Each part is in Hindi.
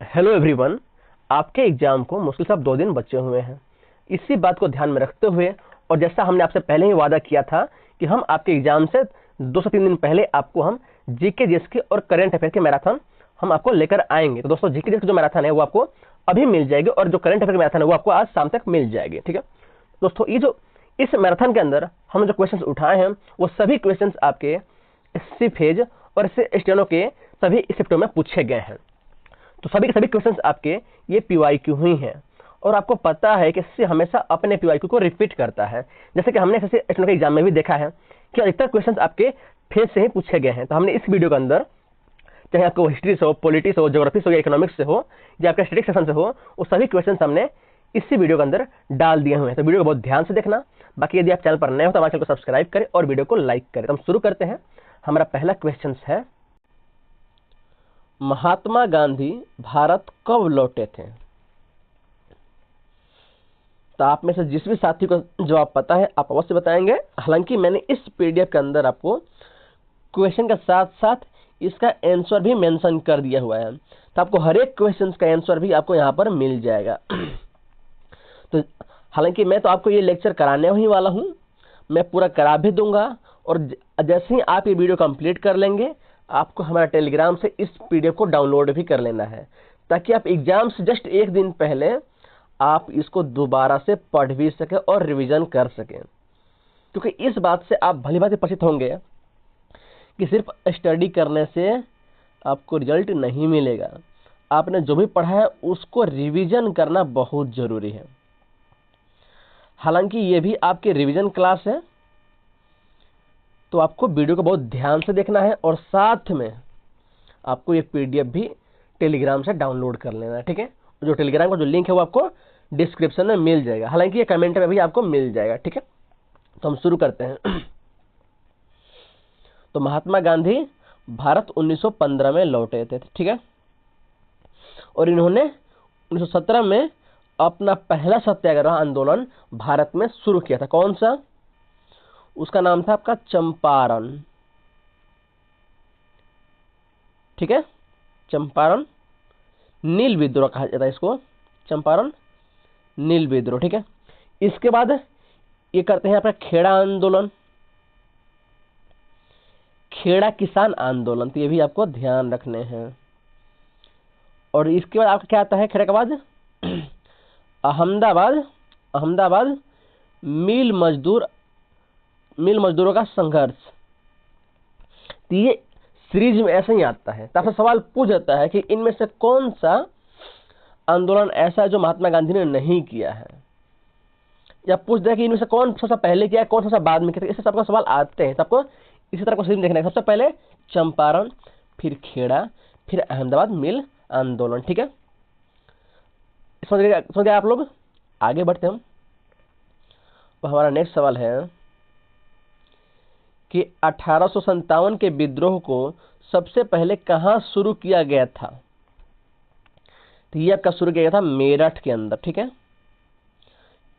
Hello everyone. आपके एग्जाम को मुश्किल से अब 2 दिन बचे हुए हैं। इसी बात को ध्यान में रखते हुए और जैसा हमने आपसे पहले ही वादा किया था कि हम आपके एग्जाम से 2 से 3 दिन पहले आपको हम जीके जीएस और करंट अफेयर के मैराथन हम आपको लेकर आएंगे। तो दोस्तों, जीके जीएस की जो मैराथन है वो आपको अभी मिल जाएगी और जो करंट अफेयर की मैराथन है वो आपको आज शाम तक मिल जाएगी। ठीक है दोस्तों, ये जो इस मैराथन के अंदर हम जो क्वेश्चंस उठाए हैं वो सभी क्वेश्चंस आपके एससी फेज और स्टेनो के सभी शिफ्टों में पूछे गए हैं। तो सभी के सभी क्वेश्चंस आपके ये पीवाईक्यू ही हैं और आपको पता है कि इससे हमेशा अपने पीवाईक्यू को रिपीट करता है। जैसे कि हमने एसएससी स्टेनो के एग्जाम में भी देखा है कि अधिकतर क्वेश्चंस आपके फेज से ही पूछे गए हैं। तो हमने इस वीडियो के अंदर, चाहे आपको हिस्ट्री से हो, पॉलिटिक्स हो, ज्योग्राफी से हो या इकोनॉमिक्स से हो या आपका स्टैटिस्टिक्स सेक्शन से हो, वो सभी क्वेश्चंस हमने इसी वीडियो के अंदर डाल दिए हुए हैं। तो वीडियो को बहुत ध्यान से देखना। बाकी यदि आप चैनल पर नए हो तो हमारे चैनल को सब्सक्राइब करें और वीडियो को लाइक करें। तो हम शुरू करते हैं। हमारा पहला क्वेश्चन है, महात्मा गांधी भारत कब लौटे थे? तो आप में से जिस भी साथी को जवाब पता है आप अवश्य बताएंगे। हालांकि मैंने इस पीडीएफ के अंदर आपको क्वेश्चन के साथ साथ इसका आंसर भी मेंशन कर दिया हुआ है, तो आपको हर एक क्वेश्चन का आंसर भी आपको यहाँ पर मिल जाएगा। तो हालांकि मैं तो आपको ये लेक्चर कराने ही वाला हूँ, मैं पूरा करा भी दूंगा और जैसे ही आप ये वीडियो कंप्लीट कर लेंगे आपको हमारा टेलीग्राम से इस पीडीएफ को डाउनलोड भी कर लेना है, ताकि आप एग्जाम से जस्ट एक दिन पहले आप इसको दोबारा से पढ़ भी सकें और रिवीजन कर सकें। क्योंकि इस बात से आप भली भांति परिचित होंगे कि सिर्फ स्टडी करने से आपको रिजल्ट नहीं मिलेगा, आपने जो भी पढ़ा है उसको रिवीजन करना बहुत जरूरी है। हालांकि ये भी आपके रिवीजन क्लास है, तो आपको वीडियो को बहुत ध्यान से देखना है और साथ में आपको ये पीडीएफ भी टेलीग्राम से डाउनलोड कर लेना है। ठीक है, जो टेलीग्राम का जो लिंक है वो आपको डिस्क्रिप्शन में मिल जाएगा, हालांकि ये कमेंट में भी आपको मिल जाएगा। ठीक है, तो हम शुरू करते हैं। तो महात्मा गांधी भारत 1915 में लौटे थे। ठीक है, और इन्होंने 1917 में अपना पहला सत्याग्रह आंदोलन भारत में शुरू किया था। कौन सा? उसका नाम था आपका चंपारण। ठीक है, चंपारण नील विद्रोह कहा जाता है इसको, चंपारण नील विद्रोह। ठीक है, इसके बाद ये करते हैं आपका खेड़ा आंदोलन, खेड़ा किसान आंदोलन। तो ये भी आपको ध्यान रखने हैं। और इसके बाद आपका क्या आता है खेड़ा के बाद? अहमदाबाद मिल मजदूरों का संघर्ष। तो ये सीरीज में ऐसे ही आता है। तो आपसे सवाल पूछ जाता है कि इनमें से कौन सा आंदोलन ऐसा है जो महात्मा गांधी ने नहीं किया है, या पूछ दे कि इनमें से कौन सा पहले किया है, कौन सा बाद में किया। इससे सबका सवाल आते हैं, तो आपको इसी तरह को सीरीज देखना है। सबसे पहले चंपारण, फिर खेड़ा, फिर अहमदाबाद मिल आंदोलन। ठीक है, समझ गए आप लोग? आगे बढ़ते हम। तो हमारा नेक्स्ट सवाल है कि 1857 के विद्रोह को सबसे पहले कहां शुरू किया गया था? तो ये आपका शुरू किया गया था मेरठ के अंदर। ठीक है,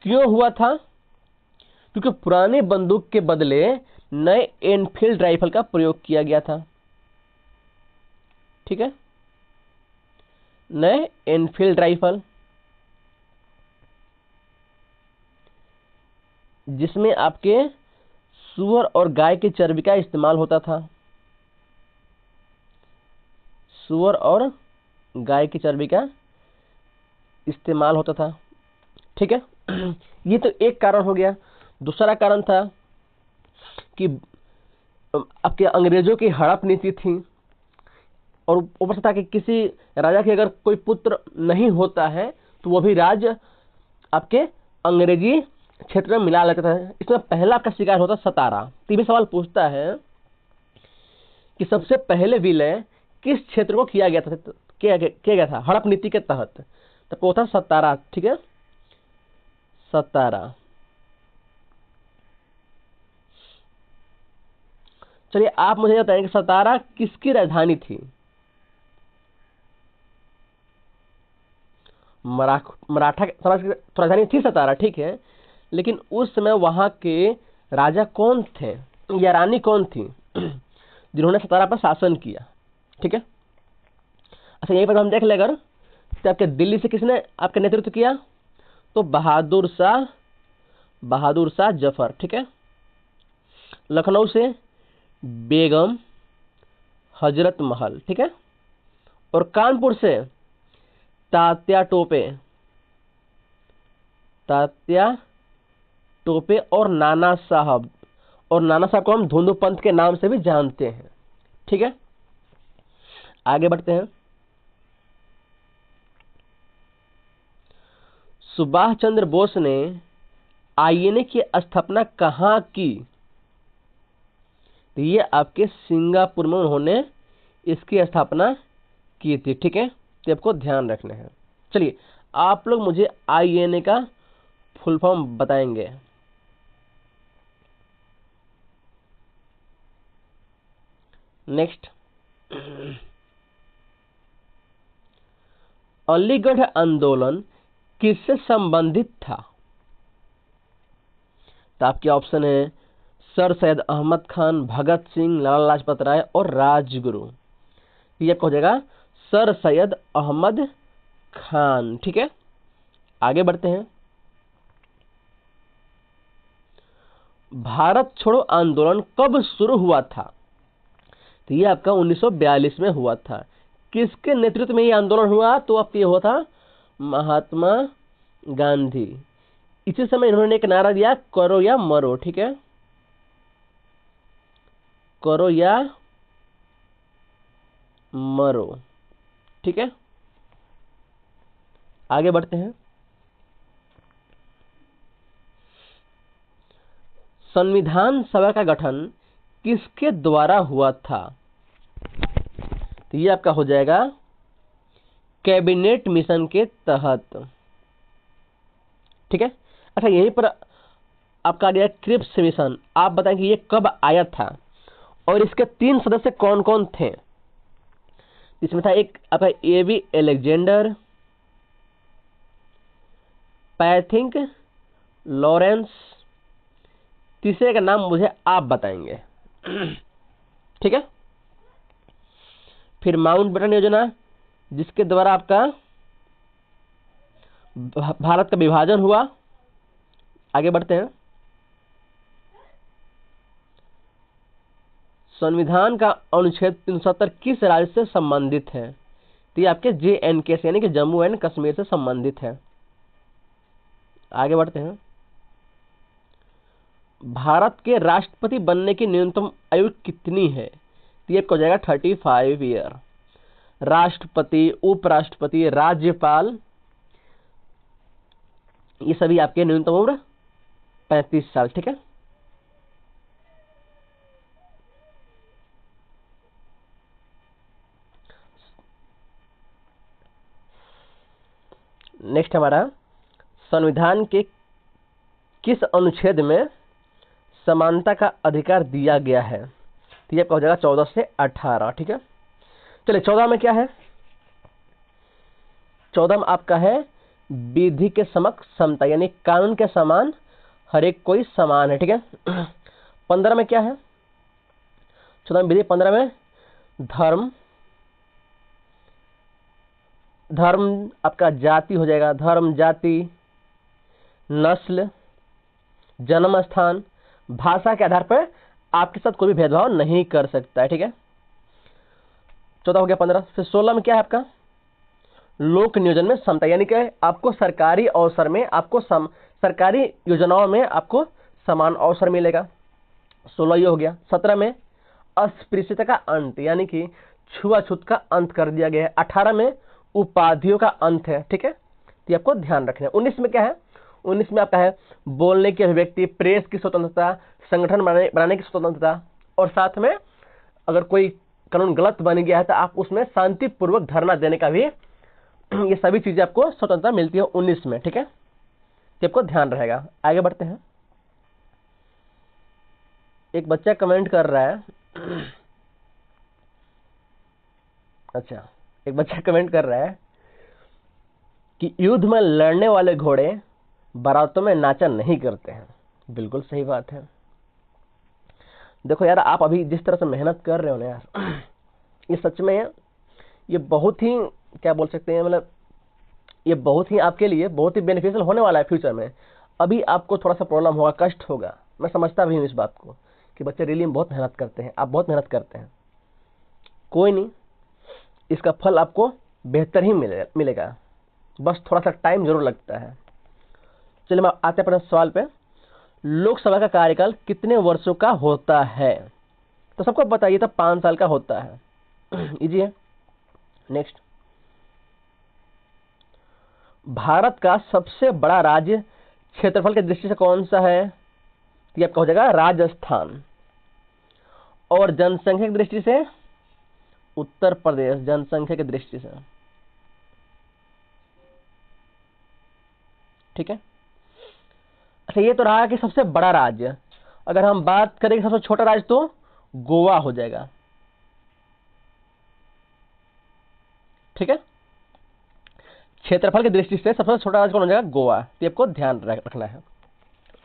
क्यों हुआ था? क्योंकि पुराने बंदूक के बदले नए एनफील्ड राइफल का प्रयोग किया गया था। ठीक है, नए एनफील्ड राइफल जिसमें आपके सूअर और गाय की चर्बी का इस्तेमाल होता था। सूअर और गाय की चर्बी का इस्तेमाल होता था। ठीक है, ये तो एक कारण हो गया। दूसरा कारण था कि आपके अंग्रेजों की हड़प नीति थी, और ऊपर से था कि किसी राजा के अगर कोई पुत्र नहीं होता है तो वो भी राज आपके अंग्रेजी क्षेत्र में मिला लेता था। इसमें पहला आपका शिकार होता सतारा। तो भी सवाल पूछता है कि सबसे पहले विलय किस क्षेत्र को किया गया था हड़प नीति के तहत? तो वो था सतारा। ठीक है, सतारा। चलिए आप मुझे बताएं कि सतारा किसकी राजधानी थी? मराठा समाज की राजधानी थी सतारा। ठीक है, लेकिन उस समय वहां के राजा कौन थे या रानी कौन थी जिन्होंने सतारा पर शासन किया? ठीक है, अच्छा यहीं पर हम देख ले, अगर तो आपके दिल्ली से किसने आपका नेतृत्व किया? तो बहादुर शाह जफर, ठीक है। लखनऊ से बेगम हजरत महल, ठीक है। और कानपुर से तात्या टोपे और नाना साहब। और नाना साहब को हम धुंधु पंथ के नाम से भी जानते हैं, ठीक है। आगे बढ़ते हैं। सुभाष चंद्र बोस ने आईएनए की स्थापना कहाँ की? तो ये आपके सिंगापुर में उन्होंने इसकी स्थापना की थी, ठीक है। तो आपको ध्यान रखना है। चलिए आप लोग मुझे आईएनए का फुल फॉर्म बताएंगे। नेक्स्ट, अलीगढ़ आंदोलन किससे संबंधित था? तो आपके ऑप्शन है सर सैयद अहमद खान, भगत सिंह, लाला लाजपत राय और राजगुरु। ये हो जाएगा सर सैयद अहमद खान, ठीक है। आगे बढ़ते हैं। भारत छोड़ो आंदोलन कब शुरू हुआ था? तो ये आपका 1942 में हुआ था। किसके नेतृत्व में ये आंदोलन हुआ? तो आपके हुआ था महात्मा गांधी। इसी समय इन्होंने एक नारा दिया, करो या मरो, ठीक है। करो या मरो, ठीक है। आगे बढ़ते हैं। संविधान सभा का गठन किसके द्वारा हुआ था? तो ये आपका हो जाएगा कैबिनेट मिशन के तहत, ठीक है। अच्छा, यहीं पर आपका आ गया क्रिप्स मिशन। आप बताएं कि ये कब आया था और इसके 3 सदस्य कौन कौन थे? इसमें था एक आपका एवी एलेक्जेंडर, पैथिंक लॉरेंस, तीसरे का नाम मुझे आप बताएंगे, ठीक है। फिर माउंटबेटन योजना, जिसके द्वारा आपका भारत का विभाजन हुआ। आगे बढ़ते हैं। संविधान का अनुच्छेद 370 किस राज्य से संबंधित है? तो ये आपके JNK से यानी कि जम्मू एंड कश्मीर से संबंधित है। आगे बढ़ते हैं। भारत के राष्ट्रपति बनने की न्यूनतम आयु कितनी है? तो ये हो जाएगा 35 ईयर। राष्ट्रपति, उपराष्ट्रपति, राज्यपाल, ये सभी आपके न्यूनतम उम्र 35 साल, ठीक है। नेक्स्ट हमारा, संविधान के किस अनुच्छेद में समानता का अधिकार दिया गया है? तो ये हो जाएगा 14 से 18, ठीक है। चलिए 14 में क्या है? 14 में आपका है विधि के समक्ष समता, यानी कानून के समान हर एक कोई समान है, ठीक है। 15 में क्या है? 14 में विधि, 15 में धर्म आपका जाति हो जाएगा, धर्म, जाति, नस्ल, जन्म स्थान, भाषा के आधार पर आपके साथ कोई भी भेदभाव नहीं कर सकता है, ठीक है। 14 हो गया। 15 फिर 16 में क्या है आपका? लोक नियोजन में समता, यानी कि आपको सरकारी अवसर में सरकारी योजनाओं में आपको समान अवसर मिलेगा। 16 ये हो गया। 17 में अस्पृश्यता का अंत, यानी कि छुआछूत का अंत कर दिया गया है। 18 में उपाधियों का अंत है, ठीक है। तो आपको ध्यान रखना है। 19 में क्या है? 19 में आपका है बोलने की अभिव्यक्ति, प्रेस की स्वतंत्रता, संगठन बनाने की स्वतंत्रता, और साथ में अगर कोई कानून गलत बन गया है तो आप उसमें शांतिपूर्वक धरना देने का भी, ये सभी चीजें आपको स्वतंत्रता मिलती है 19 में, ठीक है। तो आपको ध्यान रहेगा। आगे बढ़ते हैं। एक बच्चा कमेंट कर रहा है अच्छा, एक बच्चा कमेंट कर रहा है कि युद्ध में लड़ने वाले घोड़े बारातों में नाचा नहीं करते हैं। बिल्कुल सही बात है। देखो यार, आप अभी जिस तरह से मेहनत कर रहे हो ना यार, ये सच में ये बहुत ही क्या बोल सकते हैं, मतलब ये बहुत ही आपके लिए बहुत ही बेनिफिशियल होने वाला है फ्यूचर में। अभी आपको थोड़ा सा प्रॉब्लम होगा, कष्ट होगा, मैं समझता भी हूँ इस बात को कि बच्चे रियली में बहुत मेहनत करते हैं, आप बहुत मेहनत करते हैं। कोई नहीं, इसका फल आपको बेहतर ही मिलेगा, बस थोड़ा सा टाइम जरूर लगता है। चलिए हम आते हैं अपने सवाल पे। लोकसभा का कार्यकाल कितने वर्षों का होता है? तो सबको बताइए, तो 5 साल का होता है। इजी है। नेक्स्ट, भारत का सबसे बड़ा राज्य क्षेत्रफल की दृष्टि से कौन सा है? ये आपका हो जाएगा राजस्थान। और जनसंख्या की दृष्टि से उत्तर प्रदेश, जनसंख्या की दृष्टि से। ठीक है। अच्छा, ये तो रहा कि सबसे बड़ा राज्य। अगर हम बात करें सबसे छोटा राज्य तो गोवा हो जाएगा। ठीक है, क्षेत्रफल की दृष्टि से सबसे छोटा राज्य कौन हो जाएगा? गोवा। तो आपको ध्यान रखना है।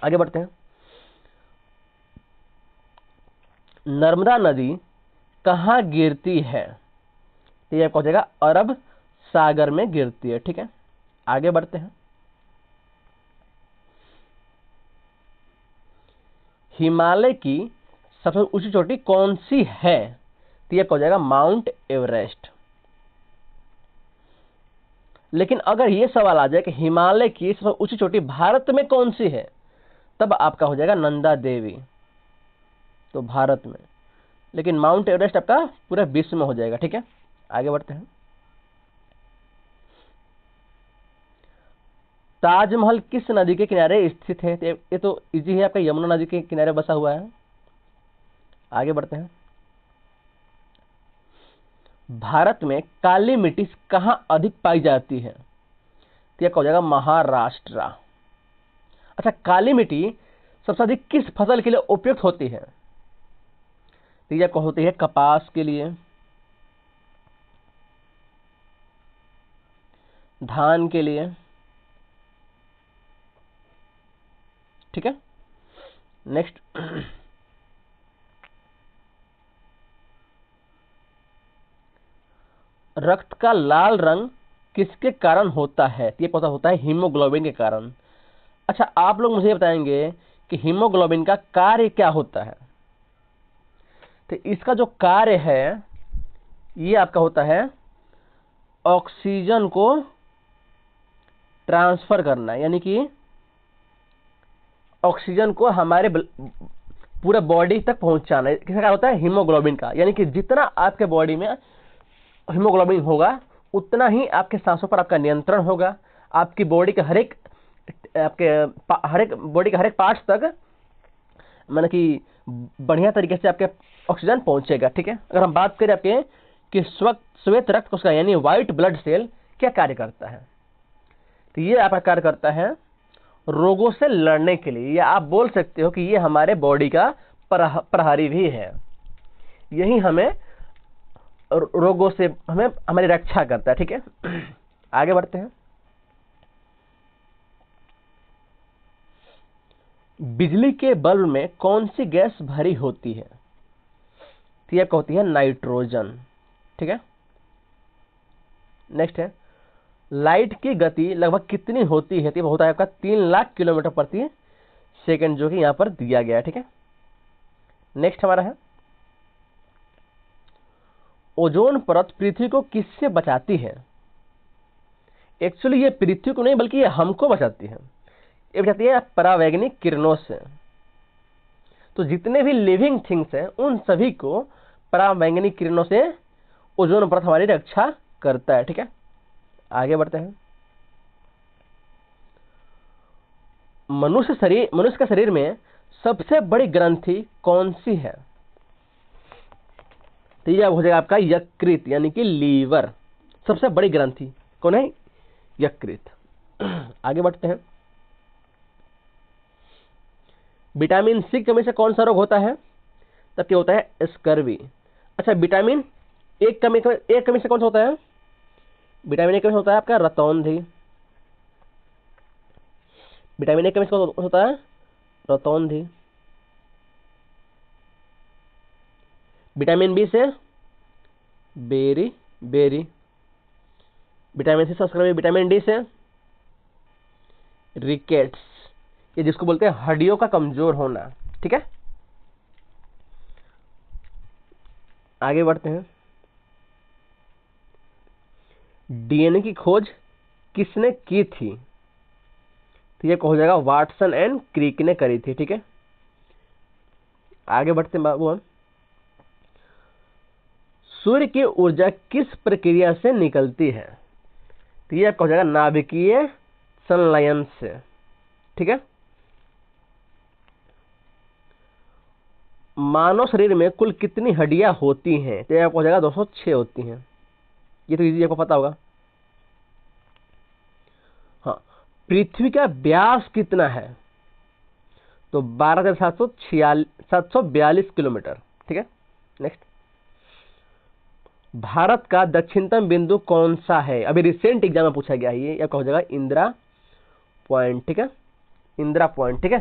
आगे बढ़ते हैं। नर्मदा नदी कहां गिरती है? तो ये आपका हो जाएगा अरब सागर में गिरती है। ठीक है, आगे बढ़ते हैं। हिमालय की सबसे ऊंची चोटी कौन सी है? तो ये आपका हो जाएगा माउंट एवरेस्ट। लेकिन अगर ये सवाल आ जाए कि हिमालय की सबसे ऊंची चोटी भारत में कौन सी है, तब आपका हो जाएगा नंदा देवी, तो भारत में। लेकिन माउंट एवरेस्ट आपका पूरे विश्व में हो जाएगा। ठीक है, आगे बढ़ते हैं। ताजमहल किस नदी के किनारे स्थित है? तो ये तो इजी है, आपका यमुना नदी के किनारे बसा हुआ है। आगे बढ़ते हैं। भारत में काली मिट्टी कहां अधिक पाई जाती है? तो यह हो जाएगा महाराष्ट्र। अच्छा, काली मिट्टी सबसे अधिक किस फसल के लिए उपयुक्त होती है? तो यह होती है कपास के लिए, धान के लिए। ठीक है, नेक्स्ट। रक्त का लाल रंग किसके कारण होता है? तो ये पता होता है हीमोग्लोबिन के कारण। अच्छा, आप लोग मुझे बताएंगे कि हीमोग्लोबिन का कार्य क्या होता है? तो इसका जो कार्य है ये आपका होता है ऑक्सीजन को ट्रांसफर करना, यानी कि ऑक्सीजन को हमारे पूरे बॉडी तक पहुंचाना। किसका कार्य होता है? हीमोग्लोबिन का। यानी कि जितना आपके बॉडी में हीमोग्लोबिन होगा उतना ही आपके सांसों पर आपका नियंत्रण होगा, आपकी बॉडी के हर एक बॉडी के हर एक पार्ट्स तक मतलब कि बढ़िया तरीके से आपके ऑक्सीजन पहुंचेगा। ठीक है, अगर हम बात करें आपके कि श्वेत रक्त कोशिका यानी व्हाइट ब्लड सेल क्या कार्य करता है, तो ये आपका कार्य करता है रोगों से लड़ने के लिए, या आप बोल सकते हो कि ये हमारे बॉडी का प्रहरी भी है। यही हमें रोगों से हमारी रक्षा करता है। ठीक है, आगे बढ़ते हैं। बिजली के बल्ब में कौन सी गैस भरी होती है? तो यह होती है नाइट्रोजन। ठीक है, नेक्स्ट है, लाइट की गति लगभग कितनी होती है? तो होता है आपका 3 लाख किलोमीटर प्रति सेकंड, जो कि यहां पर दिया गया है। ठीक है, नेक्स्ट हमारा है, ओजोन परत पृथ्वी को किससे बचाती है? एक्चुअली ये पृथ्वी को नहीं बल्कि ये हमको बचाती है। ये बचाती है परावैंगनिक किरणों से। तो जितने भी लिविंग थिंग्स हैं उन सभी को परावैंगनिक किरणों से ओजोन परत हमारी रक्षा करता है। ठीक है, आगे बढ़ते हैं। मनुष्य के शरीर में सबसे बड़ी ग्रंथि कौन सी है? तो यह हो जाएगा आपका यकृत, यानी कि लीवर। सबसे बड़ी ग्रंथि कौन है? यकृत। आगे बढ़ते हैं। विटामिन सी की कमी से कौन सा रोग होता है? तब क्या होता है? स्कर्वी। अच्छा, विटामिन एक कमी से कौन सा होता है? विटामिन ए कमी से होता है आपका रतौंधी। विटामिन ए कमी से कौन होता है? रतौंधी। विटामिन बी से बेरी बेरी। विटामिन सी सबसे विटामिन डी से रिकेट्स, ये जिसको बोलते हैं हड्डियों का कमजोर होना। ठीक है, आगे बढ़ते हैं। डीएनए की खोज किसने की थी? तो ये हो जाएगा वाटसन एंड क्रिक ने करी थी। ठीक है, आगे बढ़ते हैं बाबू हम। सूर्य की ऊर्जा किस प्रक्रिया से निकलती है? तो ये आपका हो जाएगा नाभिकीय संलयन से। ठीक है, मानव शरीर में कुल कितनी हड्डियां होती हैं? तो ये आपको हो जाएगा 206 होती हैं। ये तो इजी आपको पता होगा। हाँ, पृथ्वी का व्यास कितना है? तो 12,742 किलोमीटर। ठीक है, नेक्स्ट। भारत का दक्षिणतम बिंदु कौन सा है? अभी रिसेंट एग्जाम में पूछा गया है ये, क्या हो जाएगा? इंदिरा पॉइंट। ठीक है, इंदिरा पॉइंट। ठीक है,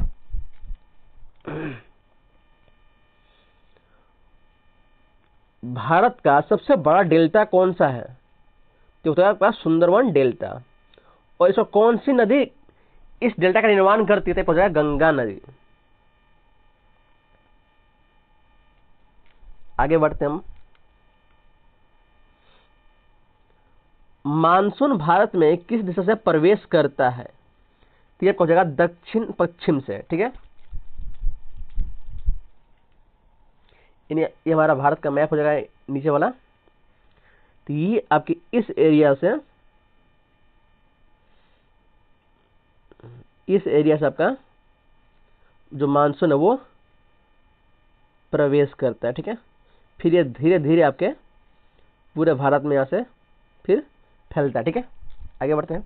भारत का सबसे बड़ा डेल्टा कौन सा है? तो आपके पास सुंदरवन डेल्टा। और इसको कौन सी नदी इस डेल्टा का निर्माण करती है? तो हो जाएगा गंगा नदी। आगे बढ़ते हम। मानसून भारत में किस दिशा से प्रवेश करता है? तो ये हो जाएगा दक्षिण पश्चिम से। ठीक है, ये हमारा भारत का मैप हो जाएगा नीचे वाला। तो ये आपकी इस एरिया से आपका जो मानसून है वो प्रवेश करता है। ठीक है, फिर ये धीरे धीरे आपके पूरे भारत में यहां से फिर फैलता है। ठीक है, आगे बढ़ते हैं।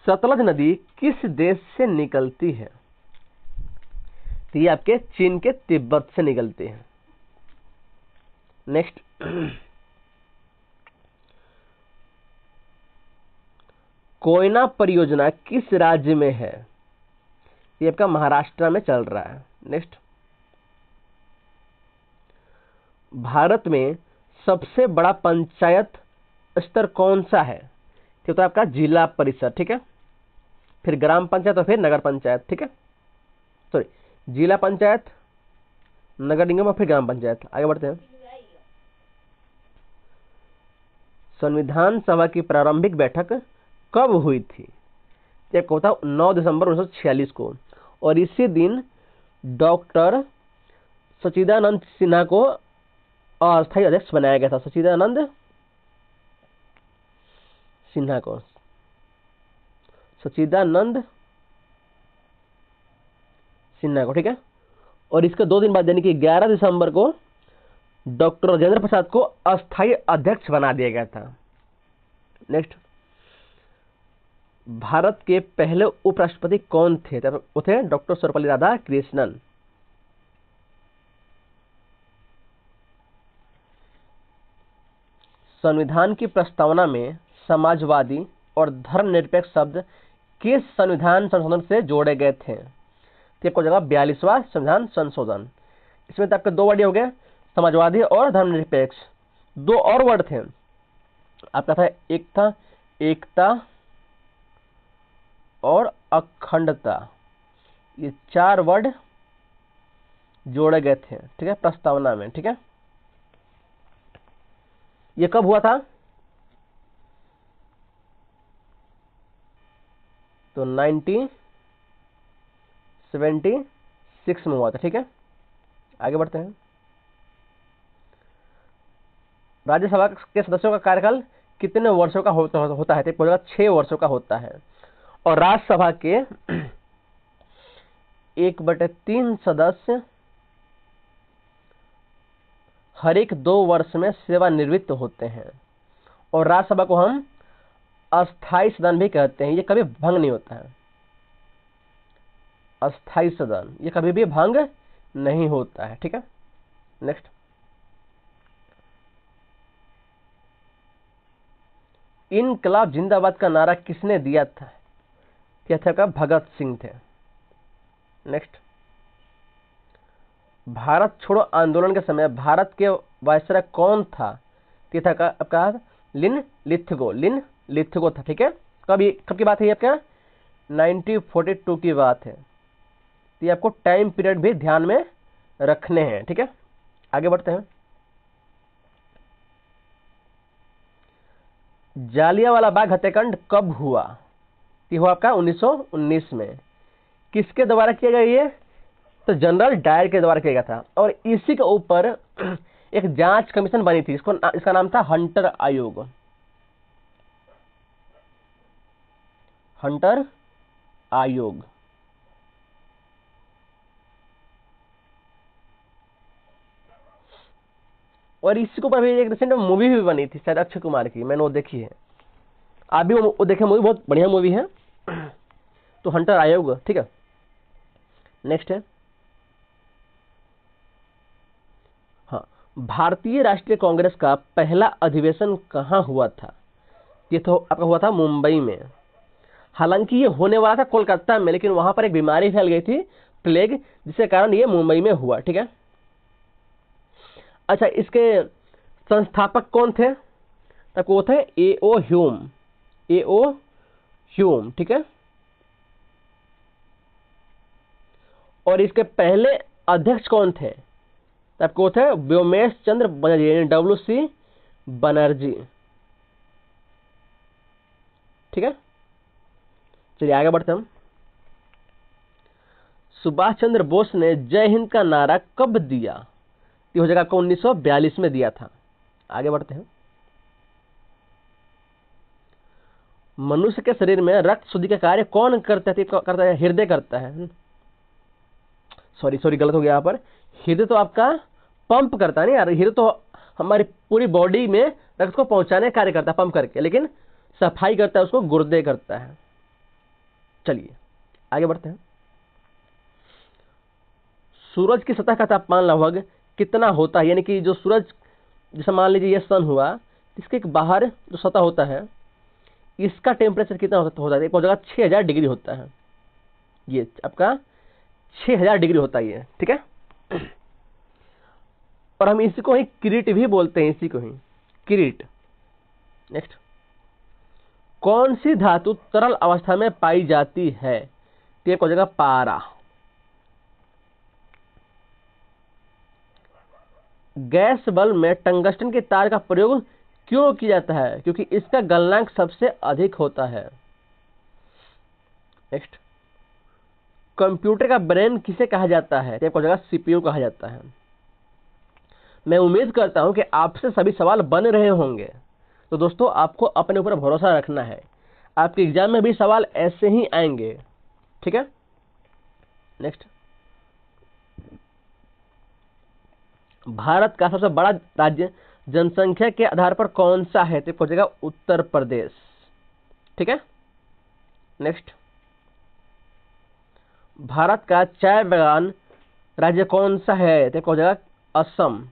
सतलज नदी किस देश से निकलती है? तो ये आपके चीन के तिब्बत से निकलती है। नेक्स्ट। कोयना परियोजना किस राज्य में है? ये आपका महाराष्ट्र में चल रहा है। नेक्स्ट। भारत में सबसे बड़ा पंचायत स्तर कौन सा है? तो आपका जिला परिषद। ठीक है, फिर ग्राम पंचायत और फिर नगर पंचायत। ठीक है, सॉरी, जिला पंचायत, नगर निगम और फिर ग्राम पंचायत। आगे बढ़ते हैं। संविधान सभा की प्रारंभिक बैठक कब हुई थी? एक होता 9 दिसंबर 1946 को, और इसी दिन डॉक्टर सच्चिदानंद सिन्हा को अस्थायी अध्यक्ष बनाया गया था। सच्चिदानंद सिन्हा को, सच्चिदानंद सिन्हा को। ठीक है, और इसके 2 दिन बाद यानी कि 11 दिसंबर को डॉक्टर राजेंद्र प्रसाद को अस्थायी अध्यक्ष बना दिया गया था। नेक्स्ट। भारत के पहले उपराष्ट्रपति कौन थे? वो थे डॉक्टर सर्वपल्ली राधाकृष्णन। संविधान की प्रस्तावना में समाजवादी और धर्मनिरपेक्ष शब्द किस संविधान संशोधन से जोड़े गए थे? तो जगह 42वां संविधान संशोधन। इसमें तो आपके 2 वर्ड हो गए, समाजवादी और धर्मनिरपेक्ष। 2 और वर्ड थे आपका, था एक था एकता और अखंडता। ये 4 वर्ड जोड़े गए थे। ठीक है, प्रस्तावना में। ठीक है, ये कब हुआ था? तो 1976 में हुआ था। ठीक है, आगे बढ़ते हैं। राज्यसभा के सदस्यों का कार्यकाल कितने वर्षों का होता है? तो 6 वर्षों का होता है। और राज्यसभा के 1/3 सदस्य हर एक 2 वर्ष में सेवानिवृत्त होते हैं। और राज्यसभा को हम अस्थायी सदन भी कहते हैं। ये कभी भंग नहीं होता है। अस्थायी सदन ये कभी भी भंग नहीं होता है। ठीक है, नेक्स्ट। इनकलाब जिंदाबाद का नारा किसने दिया था? क्या था? भगत सिंह थे। नेक्स्ट। भारत छोड़ो आंदोलन के समय भारत के वायसराय कौन था? आपका लिन लिथगो था, ठीक है। कब की बात है ये आपका? 1942 की बात है। तो ये आपको टाइम पीरियड भी ध्यान में रखने हैं, ठीक है। आगे बढ़ते हैं। जालियांवाला बाग हत्याकांड कब हुआ? ये हुआ आपका 1919 में। किसके द्वारा किया गया ये? तो जनरल डायर के द्वारा किया गया था, और इसी के ऊपर एक जांच कमीशन बनी थी, इसका नाम था हंटर आयोग। हंटर आयोग। और इसी के ऊपर भी एक रिसेंट मूवी भी बनी थी शायद अक्षय कुमार की, मैंने वो देखी है। आप भी वो देखे मूवी, बहुत बढ़िया मूवी है। तो हंटर आयोग, ठीक है। नेक्स्ट है, हाँ, भारतीय राष्ट्रीय कांग्रेस का पहला अधिवेशन कहाँ हुआ था? ये तो आपका हुआ था मुंबई में। हालांकि ये होने वाला था कोलकाता में, लेकिन वहां पर एक बीमारी फैल गई थी, प्लेग, जिसके कारण ये मुंबई में हुआ, ठीक है। अच्छा, इसके संस्थापक कौन थे? तब वो थे ए.ओ. ह्यूम। ए.ओ. ह्यूम, ठीक है। और इसके पहले अध्यक्ष कौन थे? तब वो थे व्योमेश चंद्र बनर्जी, यानी WC बनर्जी, ठीक है। चलिए आगे बढ़ते हम। सुभाष चंद्र बोस ने जय हिंद का नारा कब दिया? ये हो जाएगा आपको 1942 में दिया था। आगे बढ़ते हैं। मनुष्य के शरीर में रक्त शुद्धि का कार्य कौन करता है? हृदय करता है। सॉरी गलत हो गया यहाँ पर। हृदय तो आपका पंप करता है, नहीं यार, हृदय तो हमारी पूरी बॉडी में रक्त को पहुंचाने का कार्य करता है पंप करके, लेकिन सफाई करता है उसको गुर्दे करता है। चलिए आगे बढ़ते हैं। सूरज की सतह का तापमान लगभग कितना होता है? यानी कि जो सूरज, जैसे मान लीजिए ये सन हुआ, इसके बाहर जो सतह होता है, इसका टेम्परेचर कितना होता है? एक जगह 6000 डिग्री होता है, ये आपका 6000 डिग्री होता है ये, ठीक है। और हम इसी को ही क्रीट भी बोलते हैं, इसी को ही क्रीट। नेक्स्ट, कौन सी धातु तरल अवस्था में पाई जाती है? तो एक हो जाएगा पारा। गैस बल्ब में टंगस्टन के तार का प्रयोग क्यों किया जाता है? क्योंकि इसका गलनांक सबसे अधिक होता है। नेक्स्ट, कंप्यूटर का ब्रेन किसे कहा जाता है? एक हो जाएगा CPU कहा जाता है। मैं उम्मीद करता हूं कि आपसे सभी सवाल बन रहे होंगे। तो दोस्तों, आपको अपने ऊपर भरोसा रखना है, आपके एग्जाम में भी सवाल ऐसे ही आएंगे, ठीक है। नेक्स्ट, भारत का सबसे बड़ा राज्य जनसंख्या के आधार पर कौन सा है? तो हो जाएगा उत्तर प्रदेश, ठीक है। नेक्स्ट, भारत का चाय बागान राज्य कौन सा है? तो हो जाएगा असम।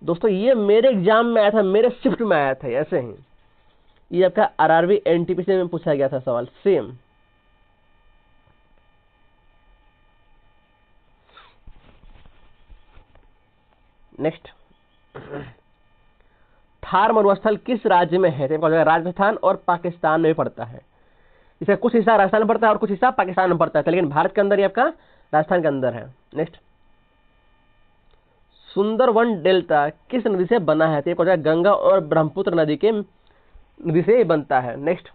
दोस्तों, ये मेरे एग्जाम में आया था, मेरे शिफ्ट में आया था ऐसे ही। ये आपका RRB NTPC में पूछा गया था सवाल सेम। नेक्स्ट, थार मरुस्थल किस राज्य में है? राजस्थान और पाकिस्तान में पड़ता है। इसका कुछ हिस्सा राजस्थान में पड़ता है और कुछ हिस्सा पाकिस्तान में पड़ता है, लेकिन भारत के अंदर ये आपका राजस्थान के अंदर है। नेक्स्ट, सुंदरवन डेल्टा किस नदी से बना है? तो गंगा और ब्रह्मपुत्र नदी से बनता है। नेक्स्ट,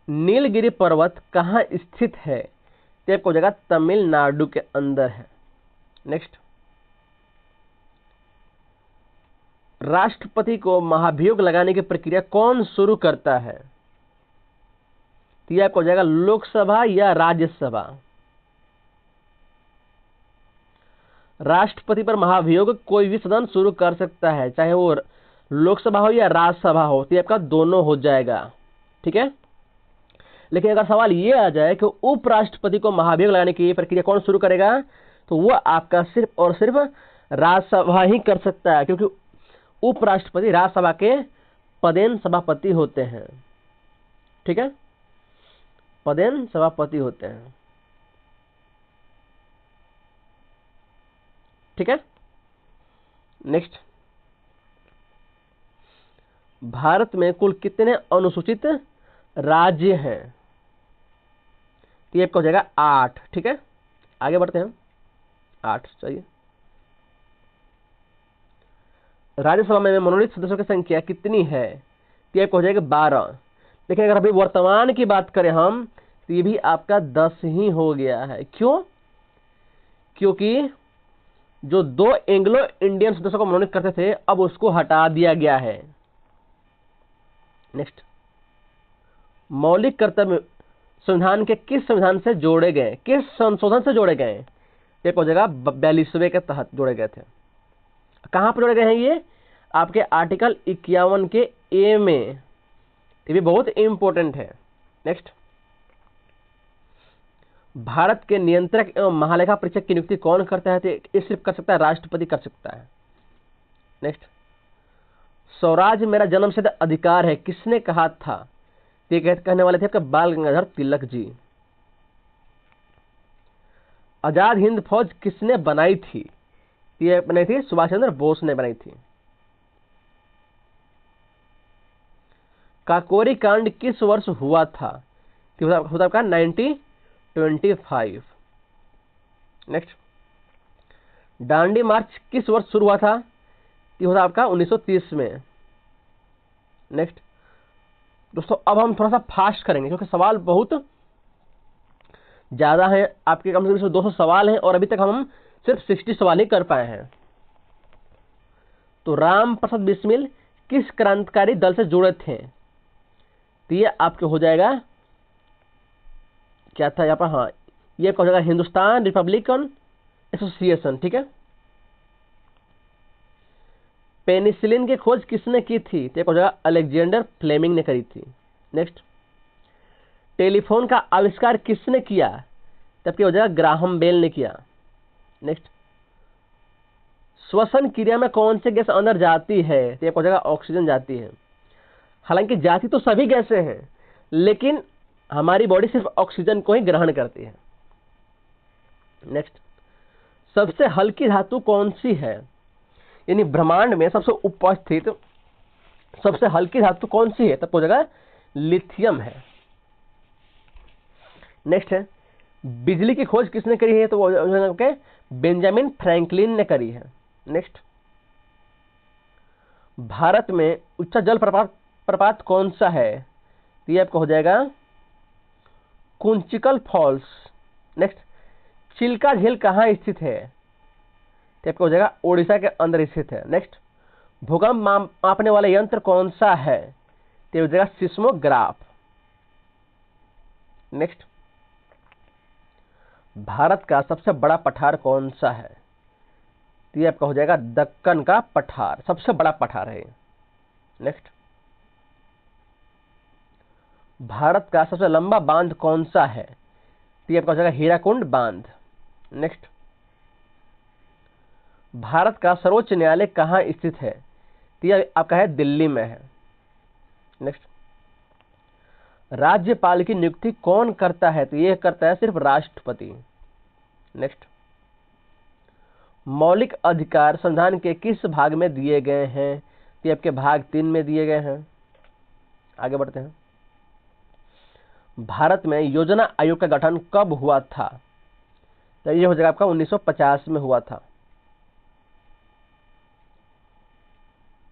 नीलगिरी पर्वत कहाँ स्थित है? तो हो जाएगा तमिलनाडु के अंदर है। नेक्स्ट, राष्ट्रपति को महाभियोग लगाने की प्रक्रिया कौन शुरू करता है? तो यह हो जाएगा लोकसभा या राज्यसभा। राष्ट्रपति पर महाभियोग कोई भी सदन शुरू कर सकता है, चाहे वो लोकसभा हो या राज्यसभा हो, तो आपका दोनों हो जाएगा, ठीक है। लेकिन अगर सवाल ये आ जाए कि उपराष्ट्रपति को महाभियोग लगाने की प्रक्रिया कौन शुरू करेगा, तो वह आपका सिर्फ और सिर्फ राज्यसभा ही कर सकता है, क्योंकि उपराष्ट्रपति राज्यसभा के पदेन सभापति होते हैं, ठीक है, पदेन सभापति होते हैं, ठीक है। नेक्स्ट, भारत में कुल कितने अनुसूचित राज्य हैं? तो ये आपका हो जाएगा 8। ठीक है, आगे बढ़ते हैं। 8 चाहिए। राज्यसभा में मनोनीत सदस्यों की संख्या कितनी है? तो ये आपका हो जाएगा 12। लेकिन अगर अभी वर्तमान की बात करें हम, तो ये भी आपका 10 ही हो गया है। क्यों? क्योंकि जो 2 एंग्लो इंडियन सदस्यों को मनोनीत करते थे, अब उसको हटा दिया गया है। नेक्स्ट, मौलिक कर्तव्य संविधान के किस संविधान से जोड़े गए, किस संशोधन से जोड़े गए? एक हो जाएगा 42वें के तहत जोड़े गए थे। कहां पर जोड़े गए हैं? ये आपके आर्टिकल 51 के ए में। ये भी बहुत इंपॉर्टेंट है। नेक्स्ट, भारत के नियंत्रक एवं महालेखा परीक्षक की नियुक्ति कौन करता है? तो ये सिर्फ कर सकता है राष्ट्रपति कर सकता है। नेक्स्ट, स्वराज मेरा जन्मसिद्ध अधिकार है किसने कहा था? ये कहने वाले थे आपके बाल गंगाधर तिलक जी। आजाद हिंद फौज किसने बनाई थी? ये बनाई थी सुभाष चंद्र बोस ने बनाई थी। काकोरी कांड किस वर्ष हुआ था? होता आपका 1925। नेक्स्ट, दांडी मार्च किस वर्ष शुरू हुआ था? ये होता आपका 1930 में। नेक्स्ट दोस्तों, अब हम थोड़ा सा फास्ट करेंगे क्योंकि सवाल बहुत ज्यादा है। आपके कम से कम 200 सवाल हैं और अभी तक हम सिर्फ 60 सवाल ही कर पाए हैं। तो राम प्रसाद बिस्मिल किस क्रांतिकारी दल से जुड़े थे? तो ये आपके हो जाएगा क्या था यहाँ पर? हाँ, ये हो जाएगा हिंदुस्तान रिपब्लिकन एसोसिएशन। ठीक है। पेनिसिलिन की खोज किसने की थी? तो हो जाएगा अलेक्जेंडर फ्लेमिंग ने करी थी। नेक्स्ट, टेलीफोन का आविष्कार किसने किया? तब हो जाएगा ग्राहम बेल ने किया। नेक्स्ट, श्वसन क्रिया में कौन सी गैस अंदर जाती है? तो हो जाएगा ऑक्सीजन जाती है। हालांकि जाती तो सभी गैसें हैं, लेकिन हमारी बॉडी सिर्फ ऑक्सीजन को ही ग्रहण करती है। नेक्स्ट, सबसे हल्की धातु कौन सी है? यानी ब्रह्मांड में सबसे उपस्थित सबसे हल्की धातु कौन सी है? तब हो जाएगा लिथियम है। नेक्स्ट है, बिजली की खोज किसने करी है? तो वो बेंजामिन फ्रैंकलिन ने करी है। नेक्स्ट, भारत में उच्च जल प्रपात कौन सा है? तो ये आपको हो जाएगा कुंचिकल फॉल्स। नेक्स्ट, चिल्का झील कहाँ स्थित है? तो आपको हो जाएगा ओडिशा के अंदर स्थित है। नेक्स्ट, भूकंप मापने वाला यंत्र कौन सा है? तो हो जाएगा सिस्मोग्राफ। नेक्स्ट, भारत का सबसे बड़ा पठार कौन सा है? तो ये आपका हो जाएगा दक्कन का पठार, सबसे बड़ा पठार है। नेक्स्ट, भारत का सबसे लंबा बांध कौन सा है? तो ये आपका हो जाएगा हीराकुंड बांध। नेक्स्ट, भारत का सर्वोच्च न्यायालय कहाँ स्थित है? तो ये आपका है दिल्ली में है। नेक्स्ट, राज्यपाल की नियुक्ति कौन करता है? तो ये करता है सिर्फ राष्ट्रपति। नेक्स्ट, मौलिक अधिकार संविधान के किस भाग में दिए गए हैं? तो ये आपके भाग 3 में दिए गए हैं। आगे बढ़ते हैं। भारत में योजना आयोग का गठन कब हुआ था? तो ये हो जाएगा आपका 1950 में हुआ था।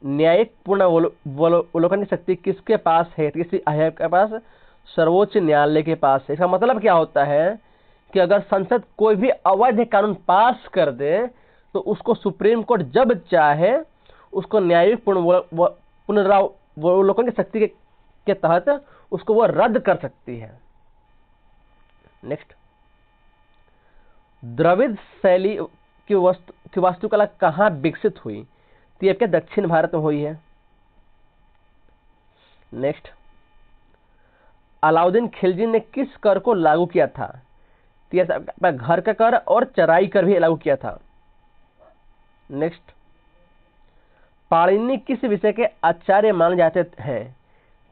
न्यायिक पुनर्वलोकन की शक्ति किसके पास है? किसी आयोग के पास? सर्वोच्च न्यायालय के पास है। इसका मतलब क्या होता है कि अगर संसद कोई भी अवैध कानून पास कर दे तो उसको सुप्रीम कोर्ट जब चाहे उसको न्यायिक पुनर्वलोकन की शक्ति के तहत उसको वो रद्द कर सकती है। नेक्स्ट, द्रविड़ शैली की वास्तुकला कहाँ विकसित हुई? तो ये दक्षिण भारत में हुई है। नेक्स्ट, अलाउद्दीन खिलजी ने किस कर को लागू किया था? तो ये घर का कर और चराई कर भी लागू किया था। नेक्स्ट, पाणिनि किस विषय के आचार्य माने जाते हैं?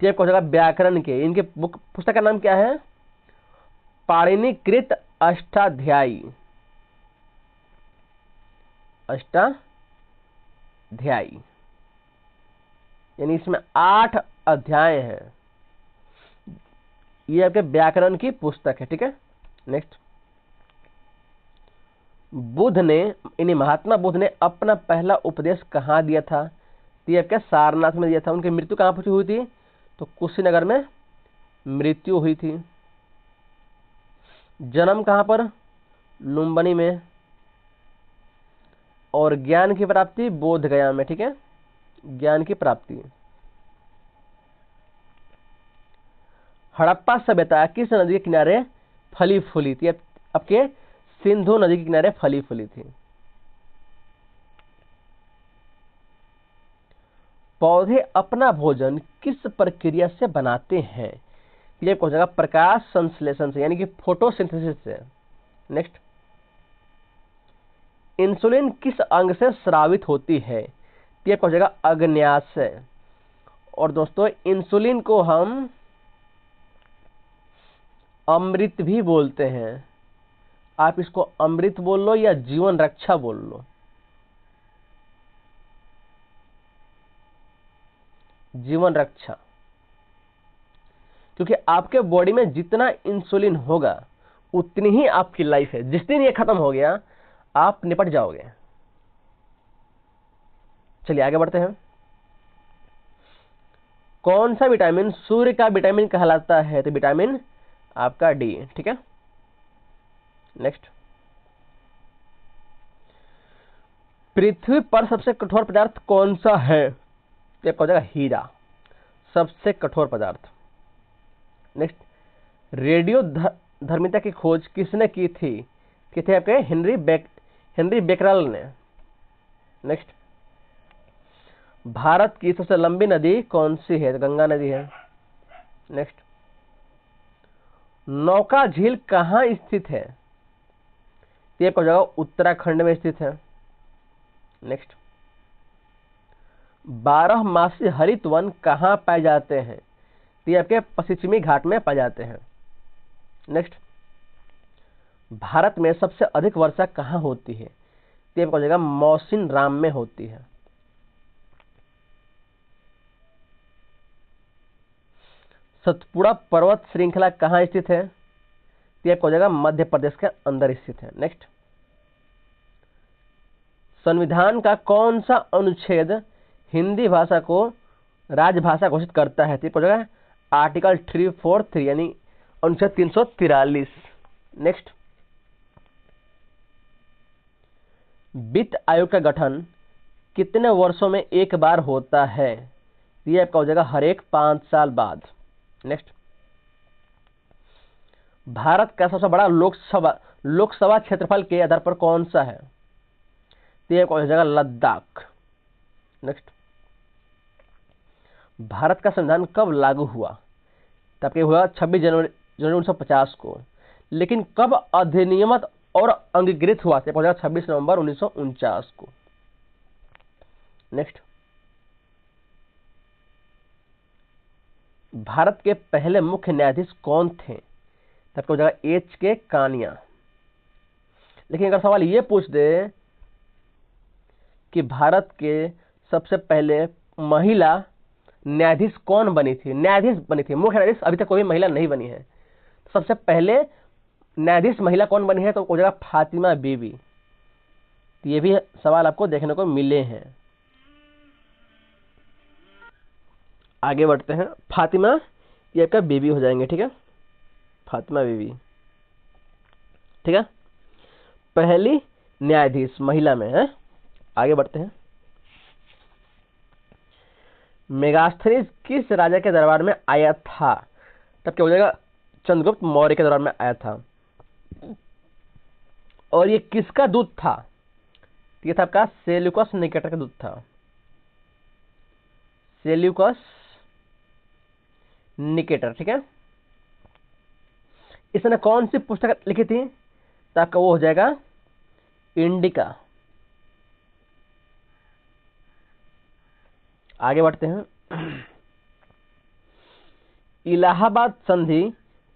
तो ये हो जाएगा व्याकरण के। इनके पुस्तक का नाम क्या है? पाणिनिकृत अष्टाध्यायी। अष्टाध्यायी। यानी इसमें 8 अध्याय हैं। ये आपके व्याकरण की पुस्तक है, ठीक है। नेक्स्ट, बुद्ध ने यानी महात्मा बुद्ध ने अपना पहला उपदेश कहाँ दिया था? तो ये आपके सारनाथ में दिया था। उनकी मृत्यु कहाँ पर हुई थी? तो कुशीनगर में मृत्यु हुई थी। जन्म कहाँ पर? लुम्बिनी में। और ज्ञान की प्राप्ति बोध गया में, ठीक है, ज्ञान की प्राप्ति। हड़प्पा सभ्यता किस नदी के किनारे फली फूली थी? आपके सिंधु नदी के किनारे फली फूली थी। पौधे अपना भोजन किस प्रक्रिया से बनाते हैं? ये कौन सा? प्रकाश संश्लेषण से, यानी कि फोटोसिंथेसिस से। नेक्स्ट, इंसुलिन किस अंग से स्रावित होती है? ये कौन सा? अग्न्यास से। और दोस्तों, इंसुलिन को हम अमृत भी बोलते हैं। आप इसको अमृत बोल लो या जीवन रक्षा बोल लो। जीवन रक्षा, क्योंकि आपके बॉडी में जितना इंसुलिन होगा उतनी ही आपकी लाइफ है। जिस दिन ये खत्म हो गया आप निपट जाओगे। चलिए आगे बढ़ते हैं। कौन सा विटामिन सूर्य का विटामिन कहलाता है? तो विटामिन आपका डी, ठीक है। नेक्स्ट, पृथ्वी पर सबसे कठोर पदार्थ कौन सा है? ये हो जाएगा हीरा, सबसे कठोर पदार्थ। नेक्स्ट, रेडियो धर्मिता की खोज किसने की थी? कि थे आपके हेनरी बेकरल ने। नेक्स्ट, भारत की सबसे लंबी नदी कौन सी है? तो गंगा नदी है। नेक्स्ट, नौका झील कहाँ स्थित है? ये हो जाएगा उत्तराखंड में स्थित है। नेक्स्ट, 12 मासी हरित वन कहाँ पाए जाते हैं? ये आपके पश्चिमी घाट में पाए जाते हैं। नेक्स्ट, भारत में सबसे अधिक वर्षा कहाँ होती है? ये हो जाएगा मौसिन राम में होती है। सतपुड़ा पर्वत श्रृंखला कहाँ स्थित है? ये हो जाएगा मध्य प्रदेश के अंदर स्थित है। नेक्स्ट, संविधान का कौन सा अनुच्छेद हिंदी भाषा को राजभाषा घोषित करता है? तो हो जाएगा आर्टिकल 343 यानी अनुच्छेद 343। नेक्स्ट, वित्त आयोग का गठन कितने वर्षों में एक बार होता है? ये आपका हो जाएगा हर एक 5 साल बाद। नेक्स्ट, भारत का सबसे बड़ा लोकसभा क्षेत्रफल के आधार पर कौन सा है? तो ये हो जाएगा लद्दाख। नेक्स्ट, भारत का संविधान कब लागू हुआ? तो आपके हुआ 26 जनवरी 1950 को। लेकिन कब अधिनियमित और अंगीकृत हुआ? तो हो जाएगा 26 नवंबर 1949 को। नेक्स्ट, भारत के पहले मुख्य न्यायाधीश कौन थे? तब हो जाएगा H.K. कानिया। लेकिन अगर सवाल ये पूछ दे कि भारत के सबसे पहले महिला न्यायाधीश कौन बनी थी? न्यायाधीश बनी थी, मुख्य न्यायाधीश अभी तक कोई महिला नहीं बनी है। सबसे पहले न्यायाधीश महिला कौन बनी है? तो हो जाएगा फातिमा बीबी। तो ये भी सवाल आपको देखने को मिले हैं। आगे बढ़ते हैं। फातिमा ये आपका बीबी हो जाएंगे, ठीक है, फातिमा बीबी, ठीक है, पहली न्यायाधीश महिला में है। आगे बढ़ते हैं। मेगास्थनीज किस राजा के दरबार में आया था? तब क्या हो जाएगा चंद्रगुप्त मौर्य के दरबार में आया था। और ये किसका दूत था? ये था आपका सेल्यूकस निकेटर का दूत था। सेल्यूकस निकेटर, ठीक है। इसने कौन सी पुस्तक लिखी थी? तो आपका वो हो जाएगा इंडिका। आगे बढ़ते हैं। इलाहाबाद संधि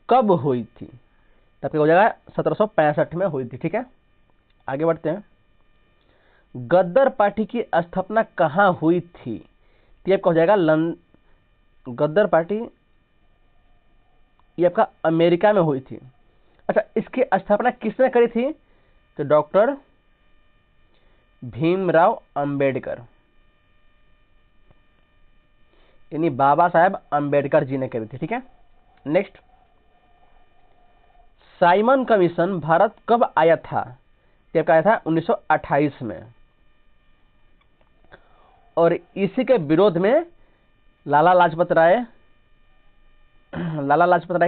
कब हुई थी? तब हो जाएगा 1765 में हुई थी, ठीक है। आगे बढ़ते हैं। गद्दर पार्टी की स्थापना कहाँ हुई थी? तो ये आपका हो जाएगा गद्दार पार्टी, ये आपका अमेरिका में हुई थी। अच्छा, इसकी स्थापना किसने करी थी? तो डॉक्टर भीमराव अंबेडकर, यानी बाबा साहेब अंबेडकर जी ने करी थी। ठीक है, नेक्स्ट, साइमन कमीशन भारत कब आया था? कब आया था? 1928 में। और इसी के विरोध में लाला लाजपत राय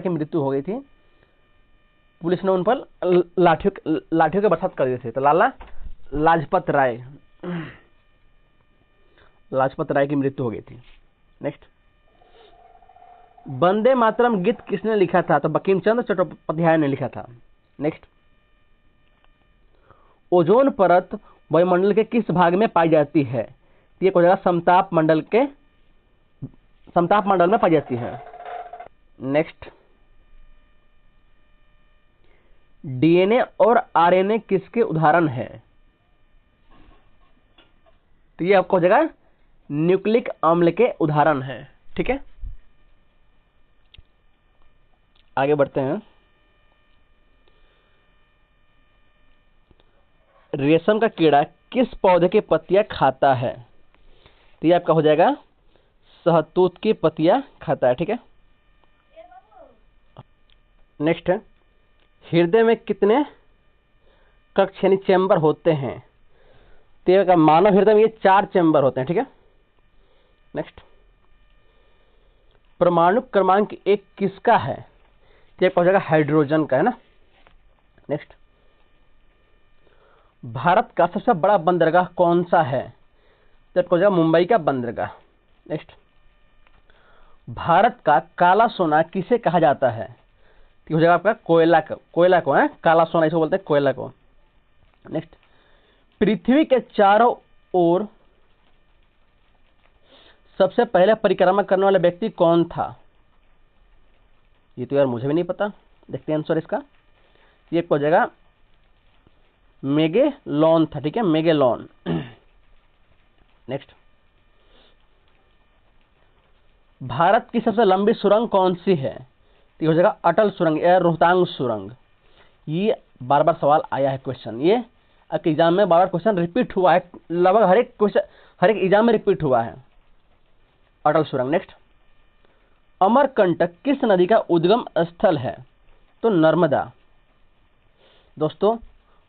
की मृत्यु हो गई थी। पुलिस ने उन पर लाठियों के बरसात कर दिए थे। तो लाला लाजपत राय की मृत्यु हो गई थी। नेक्स्ट, वंदे मातरम गीत किसने लिखा था? तो बंकिम चंद्र चट्टोपाध्याय ने लिखा था। नेक्स्ट, ओजोन परत वायुमंडल के किस भाग में पाई जाती है? ये हो जाएगा समताप मंडल में पाई जाती है। नेक्स्ट, डीएनए और आरएनए किसके उदाहरण है? तो ये आपको हो जाएगा न्यूक्लिक अम्ल के उदाहरण है। ठीक है, आगे बढ़ते हैं। रेशम का कीड़ा किस पौधे की पत्तियां खाता है? तो ये आपका हो जाएगा शहतूत की पत्तियां खाता है। ठीक है, नेक्स्ट है, हृदय में कितने कक्ष यानी चैम्बर होते हैं? तो का मानव हृदय में ये 4 चैम्बर होते हैं। ठीक है, नेक्स्ट, परमाणु क्रमांक 1 किसका है? तो हो जाएगा हाइड्रोजन का, है ना। नेक्स्ट, भारत का सबसे बड़ा बंदरगाह कौन सा है? तो हो जाएगा मुंबई का बंदरगाह। नेक्स्ट, भारत का काला सोना किसे कहा जाता है? तो हो जाएगा आपका कोयला को है, काला सोना इसको बोलते हैं, कोयला को। नेक्स्ट, पृथ्वी के चारों ओर सबसे पहले परिक्रमा करने वाला व्यक्ति कौन था? ये तो यार मुझे भी नहीं पता, देखते हैं आंसर इसका। ये हो जाएगा मेगेलॉन था। ठीक है, मेगेलॉन। नेक्स्ट, भारत की सबसे लंबी सुरंग कौन सी है? तो हो जाएगा अटल सुरंग या रोहतांग सुरंग। ये बार बार सवाल आया है क्वेश्चन, ये आपके एग्जाम में बार बार क्वेश्चन रिपीट हुआ है, लगभग हर एक एग्जाम में रिपीट हुआ है, अटल सुरंग। नेक्स्ट, अमरकंटक किस नदी का उद्गम स्थल है? तो नर्मदा। दोस्तों,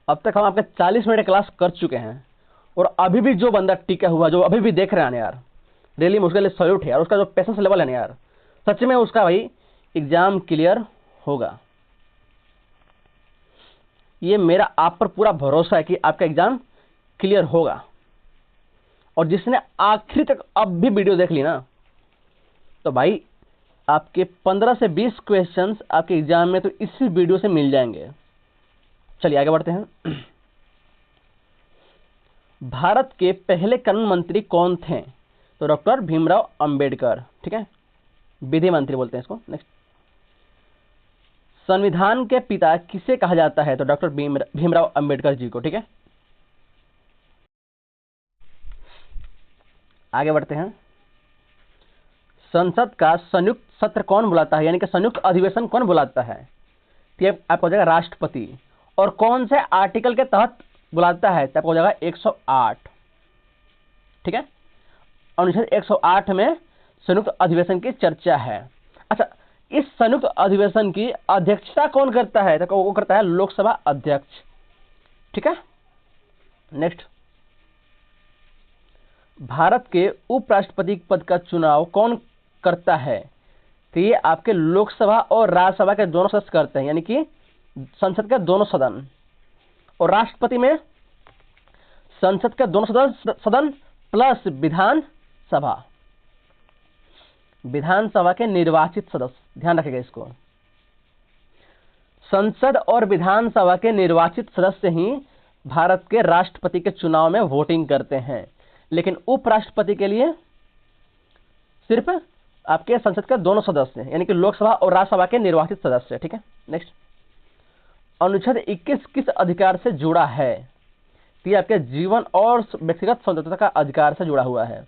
अब तक हम आपके 40 मिनट क्लास कर चुके हैं और अभी भी जो बंदा टिका हुआ, जो अभी भी देख रहे हैं यार, रियली उसके लिए सैल्यूट है यार। उसका जो पेशेंस लेवल है ना यार, सच में उसका भाई एग्जाम क्लियर होगा। ये मेरा आप पर पूरा भरोसा है कि आपका एग्जाम क्लियर होगा। और जिसने आखिरी तक अब भी वीडियो देख ली ना, तो भाई आपके 15 से 20 क्वेश्चंस आपके एग्जाम में तो इसी वीडियो से मिल जाएंगे। चलिए आगे बढ़ते हैं। भारत के पहले कानून मंत्री कौन थे? तो डॉक्टर भीमराव अंबेडकर। ठीक है, विधि मंत्री बोलते हैं इसको। नेक्स्ट, संविधान के पिता किसे कहा जाता है? तो डॉक्टर भीमराव अंबेडकर जी को। ठीक है, आगे बढ़ते हैं। संसद का संयुक्त सत्र कौन बुलाता है, यानी कि संयुक्त अधिवेशन कौन बुलाता है? तो आपको हो जाएगा राष्ट्रपति। और कौन से आर्टिकल के तहत बुलाता है? तो आपको हो जाएगा 108। ठीक है, अनुच्छेद 108 में संयुक्त अधिवेशन की चर्चा है। अच्छा, इस संयुक्त अधिवेशन की अध्यक्षता कौन करता है? तो वो करता है लोकसभा अध्यक्ष। ठीक है, नेक्स्ट, भारत के उपराष्ट्रपति पद का चुनाव कौन करता है? तो ये आपके लोकसभा और राज्यसभा के दोनों सदस्य करते हैं, यानी कि संसद के दोनों सदन। और राष्ट्रपति में संसद के दोनों सदन प्लस विधानसभा के निर्वाचित सदस्य, ध्यान रखिएगा इसको। संसद और विधानसभा के निर्वाचित सदस्य ही भारत के राष्ट्रपति के चुनाव में वोटिंग करते हैं, लेकिन उपराष्ट्रपति के लिए सिर्फ आपके संसद के दोनों सदस्य हैं, यानी कि लोकसभा और राज्यसभा के निर्वाचित सदस्य। ठीक है, नेक्स्ट, अनुच्छेद 21 किस अधिकार से जुड़ा है? तो ये आपके जीवन और व्यक्तिगत स्वतंत्रता का अधिकार से जुड़ा हुआ है।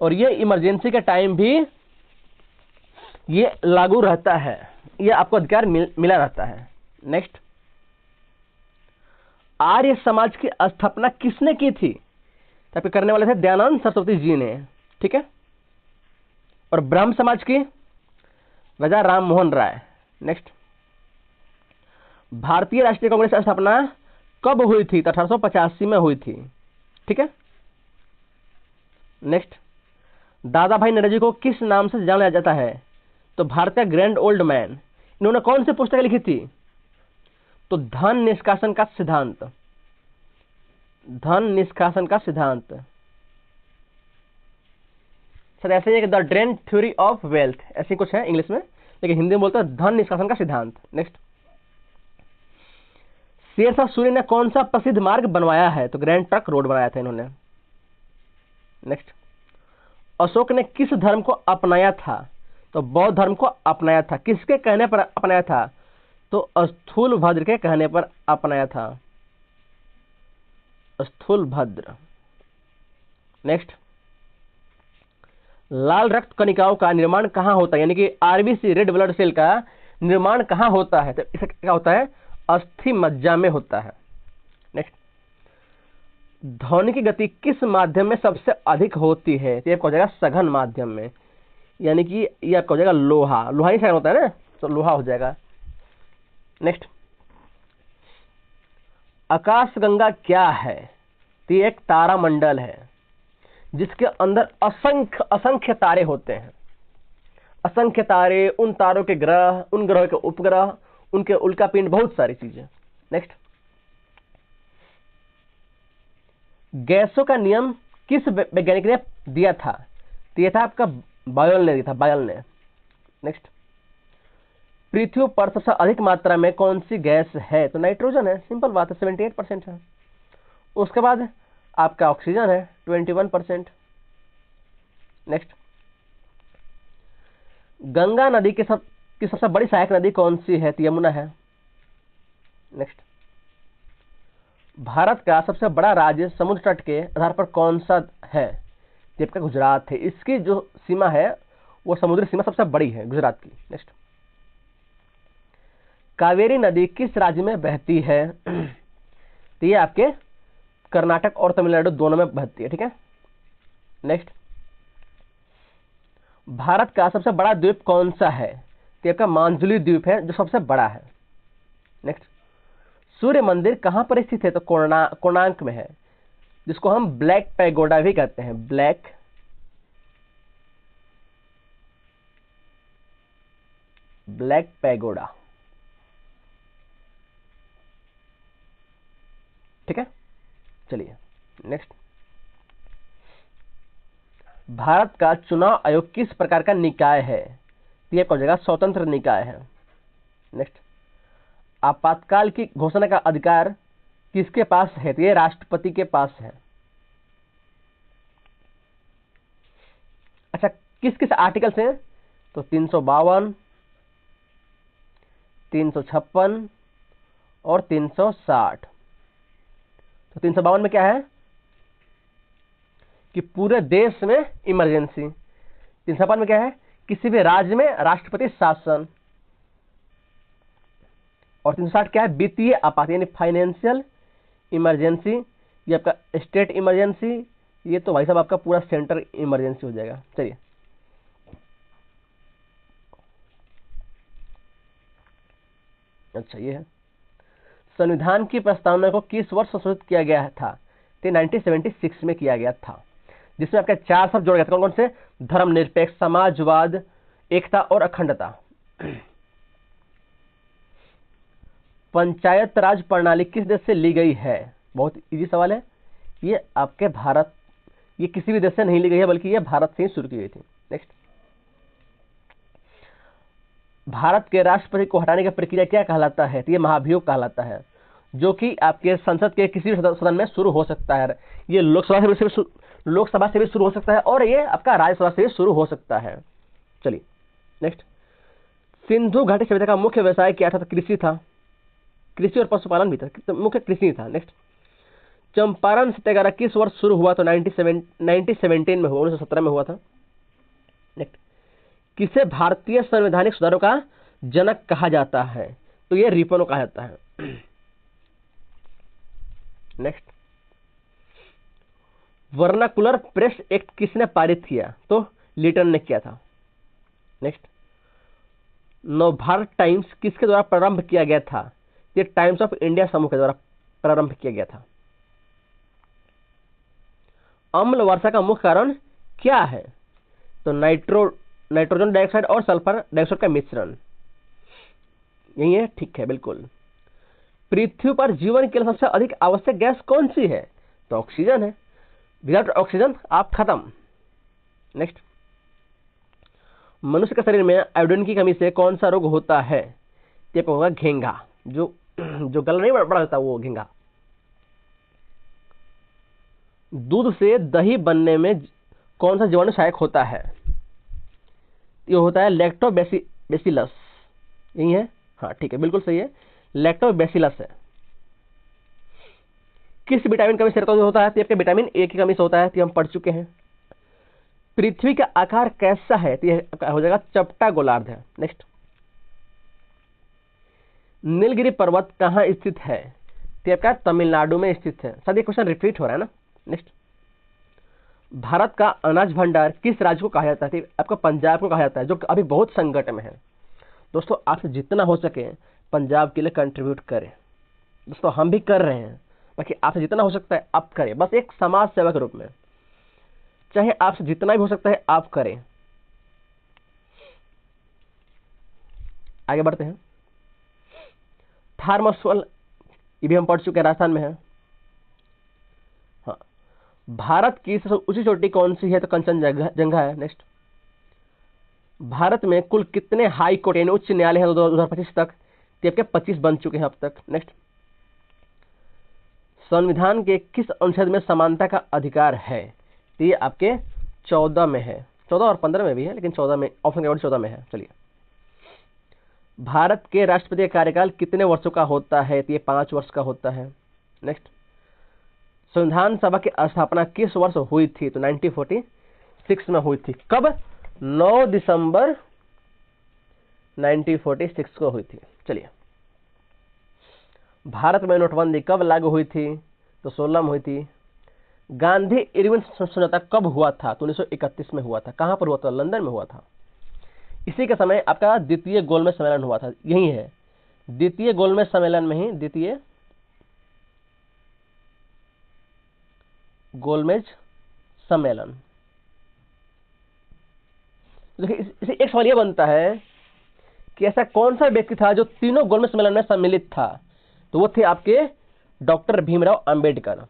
और ये इमरजेंसी का टाइम भी ये लागू रहता है, ये आपको अधिकार मिला रहता है। नेक्स्ट, आर्य समाज की स्थापना किसने की थी? तब करने वाले थे दयानंद सरस्वती जी ने, ठीक है। और ब्रह्म समाज की राजा राम मोहन राय। नेक्स्ट, भारतीय राष्ट्रीय कांग्रेस की स्थापना कब हुई थी? तो 1885 में हुई थी, ठीक है। नेक्स्ट, दादा भाई नौरोजी को किस नाम से जाना जाता है? तो भारत का ग्रैंड ओल्ड मैन। इन्होंने कौन सी पुस्तक लिखी थी? तो धन निष्कासन का सिद्धांत, धन निष्कासन का सिद्धांत। सर ऐसे ही the drain theory of wealth, ऐसी कुछ है इंग्लिश में, लेकिन हिंदी में बोलते हैं धन निष्कासन का सिद्धांत। नेक्स्ट, शेरशाह सूरी ने कौन सा प्रसिद्ध मार्ग बनवाया है? तो ग्रैंड ट्रंक रोड बनाया था इन्होंने। नेक्स्ट, अशोक ने किस धर्म को अपनाया था? तो बौद्ध धर्म को अपनाया था। किसके कहने पर अपनाया था? तो स्थूलभद्र के कहने पर अपनाया था, स्थूलभद्र। नेक्स्ट, लाल रक्त कणिकाओं का निर्माण कहां होता है? यानी कि आरबीसी रेड ब्लड सेल का निर्माण कहां होता है? तो इसका क्या होता है? अस्थि मज्जा में होता है। नेक्स्ट, ध्वनि की गति किस माध्यम में सबसे अधिक होती है? तो ये आपका हो जाएगा सघन माध्यम में, यानी कि ये आपका हो जाएगा लोहा, लोहा ही सघन होता है ना, तो लोहा हो जाएगा। नेक्स्ट, आकाशगंगा क्या है? तो ये एक तारामंडल है जिसके अंदर असंख्य असंख्य तारे होते हैं, असंख्य तारे, उन तारों के ग्रह, उन ग्रहों के उपग्रह, उनके उल्कापिंड, बहुत सारी चीजें। नेक्स्ट, गैसों का नियम किस वैज्ञानिक ने दिया था? तो ये था आपका बायल ने दिया था, बायल ने। नेक्स्ट, पृथ्वी पर सबसे अधिक मात्रा में कौन सी गैस है? तो नाइट्रोजन है, सिंपल बात है, 78% है। उसके बाद आपका ऑक्सीजन है 21%। नेक्स्ट, गंगा नदी की सबसे बड़ी सहायक नदी कौन सी है? तो यमुना है। नेक्स्ट, भारत का सबसे बड़ा राज्य समुद्र तट के आधार पर कौन सा है? जबकि गुजरात है, इसकी जो सीमा है वो समुद्री सीमा सबसे बड़ी है गुजरात की। नेक्स्ट, कावेरी नदी किस राज्य में बहती है? तो ये आपके कर्नाटक और तमिलनाडु दोनों में बहती है, ठीक है। नेक्स्ट, भारत का सबसे बड़ा द्वीप कौन सा है? तो आपका मांजुली द्वीप है जो सबसे बड़ा है। नेक्स्ट, सूर्य मंदिर कहां पर स्थित है? तो कोणार्क में है, जिसको हम ब्लैक पैगोडा भी कहते हैं, ब्लैक पैगोडा, ठीक है। चलिए नेक्स्ट, भारत का चुनाव आयोग किस प्रकार का निकाय है? यह कौन जगह स्वतंत्र निकाय है। नेक्स्ट, आपातकाल की घोषणा का अधिकार किसके पास है? तो ये राष्ट्रपति के पास है। अच्छा, किस किस आर्टिकल से? तो 352, 356 और 360। तो 352 में क्या है कि पूरे देश में इमरजेंसी। 356 में क्या है? किसी भी राज्य में राष्ट्रपति शासन। और 360 क्या है? वित्तीय आपात, यानी फाइनेंशियल इमरजेंसी। ये आपका स्टेट इमरजेंसी, ये तो भाई साहब आपका पूरा सेंटर इमरजेंसी हो जाएगा। चलिए, अच्छा ये है संविधान की प्रस्तावना को किस वर्ष संशोधित किया गया था? तो 1976 में किया गया था, जिसमें आपके 4 शब्द जोड़े गए थे। कौन कौन से? धर्मनिरपेक्ष, समाजवाद, एकता और अखंडता। पंचायत राज प्रणाली किस देश से ली गई है? बहुत इजी सवाल है ये, आपके भारत, ये किसी भी देश से नहीं ली गई है, बल्कि ये भारत से ही शुरू की गई थी। नेक्स्ट, भारत के राष्ट्रपति को हटाने की प्रक्रिया क्या कहलाता है? तो ये महाभियोग कहलाता है, जो कि आपके संसद के किसी भी सदन में शुरू हो सकता है। ये लोकसभा से भी शुरू हो सकता है और ये आपका राज्यसभा से भी शुरू हो सकता है। चलिए नेक्स्ट, सिंधु घाटी सभ्यता का मुख्य व्यवसाय क्या था? तो कृषि था, कृषि और पशुपालन भी था, तो मुख्य कृषि था। नेक्स्ट, चंपारण सत्याग्रह किस वर्ष शुरू हुआ? तो 1917 में हुआ, 1917 में हुआ था। नेक्स्ट, किसे भारतीय संवैधानिक सुधारों का जनक कहा जाता है? तो ये रिपन को कहा जाता है। नेक्स्ट, वर्नाकुलर प्रेस एक्ट किसने पारित किया? तो लिटन ने किया था। नेक्स्ट, नवभारत टाइम्स किसके द्वारा प्रारंभ किया गया था? ये टाइम्स ऑफ इंडिया समूह के द्वारा प्रारंभ किया गया था। अम्ल वर्षा का मुख्य कारण क्या है? तो नाइट्रोजन डाइऑक्साइड और सल्फर डाइऑक्साइड का मिश्रण। यही है, ठीक है, बिल्कुल। पृथ्वी पर जीवन के लिए सबसे अधिक आवश्यक गैस कौन सी है? तो ऑक्सीजन है। विदाउट ऑक्सीजन आप खत्म। नेक्स्ट, मनुष्य के शरीर में आयोडीन की कमी से कौन सा रोग होता है? ये होगा घेंघा, जो गला नहीं बड़ा होता, वो घेंघा। दूध से दही बनने में कौन सा जीवाणु सहायक होता है? ये होता है लैक्टोबैसिलस। यही है, हाँ ठीक है, बिल्कुल सही है, लैक्टोबैसिलस है। किस विटामिन कमी से होता है? तो विटामिन ए की कमी से होता है, तो हम पढ़ चुके हैं। पृथ्वी का आकार कैसा है? तो यह हो जाएगा चपटा गोलार्ध है। नेक्स्ट, नीलगिरी पर्वत कहाँ स्थित है? तो आपका तमिलनाडु में स्थित है। शायद ये क्वेश्चन रिपीट हो रहा है ना। नेक्स्ट, भारत का अनाज भंडार किस राज्य को कहा जाता है? आपका पंजाब को कहा जाता है, जो अभी बहुत संकट में है। दोस्तों, आपसे जितना हो सके पंजाब के लिए कंट्रीब्यूट करें। दोस्तों, हम भी कर रहे हैं, बाकी आपसे जितना हो सकता है आप करें, बस एक समाज सेवा के रूप में। चाहे आपसे जितना भी हो सकता है आप करें। आगे बढ़ते हैं। थारमोस्फल, ये भी हम पढ़ चुके हैं, राजस्थान में है। हाँ, भारत की सबसे ऊंची चोटी कौन सी है? तो कंचनजंगा है। नेक्स्ट, भारत में कुल कितने हाई कोर्ट यानी उच्च न्यायालय हैं 2025 तक? तो आपके 25 बन चुके हैं अब तक। नेक्स्ट, संविधान के किस अनुच्छेद में समानता का अधिकार है? तो ये आपके 14 में है, 14 और 15 में भी है, लेकिन 14 में, ऑप्शन नंबर 14 में है। चलिए, भारत के राष्ट्रपति का कार्यकाल कितने वर्षों का होता है? तो ये 5 वर्ष का होता है। नेक्स्ट, संविधान सभा की स्थापना किस वर्ष हुई थी? तो 1946 में हुई थी। कब? 9 दिसंबर 1946 को हुई थी। चलिए, भारत में नोटबंदी कब लागू हुई थी? तो 16 में हुई थी। गांधी इरविन समझौता कब हुआ था? तो 1931 में हुआ था। कहां पर हुआ था? लंदन में हुआ था। इसी के समय आपका द्वितीय गोलमेज सम्मेलन हुआ था। यही है, द्वितीय गोलमेज सम्मेलन में ही, द्वितीय गोलमेज सम्मेलन। देखिए, इसे एक सवाल यह बनता है कि ऐसा कौन सा व्यक्ति था जो तीनों गोलमेज सम्मेलन में सम्मिलित था? तो वो थे आपके डॉक्टर भीमराव अंबेडकर।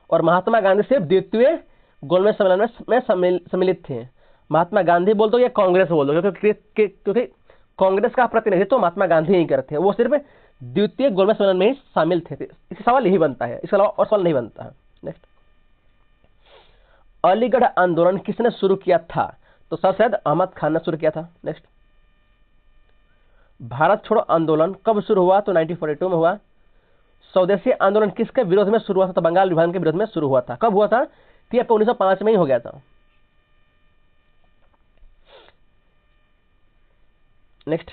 और महात्मा गांधी सिर्फ द्वितीय गोलमेज सम्मेलन में सम्मिलित थे। महात्मा गांधी बोल दो या कांग्रेस बोल दो, क्योंकि कांग्रेस का प्रतिनिधित्व तो महात्मा गांधी ही करते हैं, वो सिर्फ द्वितीय गोलमेज सम्मेलन में ही शामिल थे। इसका सवाल यही बनता है, इसके अलावा और सवाल नहीं बनता है। नेक्स्ट, अलीगढ़ आंदोलन किसने शुरू किया था? तो सर सैयद अहमद खान ने शुरू किया था। नेक्स्ट, भारत छोड़ो आंदोलन कब शुरू हुआ? तो 1942 में हुआ। स्वदेशी आंदोलन किसके विरोध में शुरू हुआ था? तो बंगाल विभाजन के विरोध में शुरू हुआ था। कब हुआ था? तो आपको 1905 में ही हो गया था। नेक्स्ट,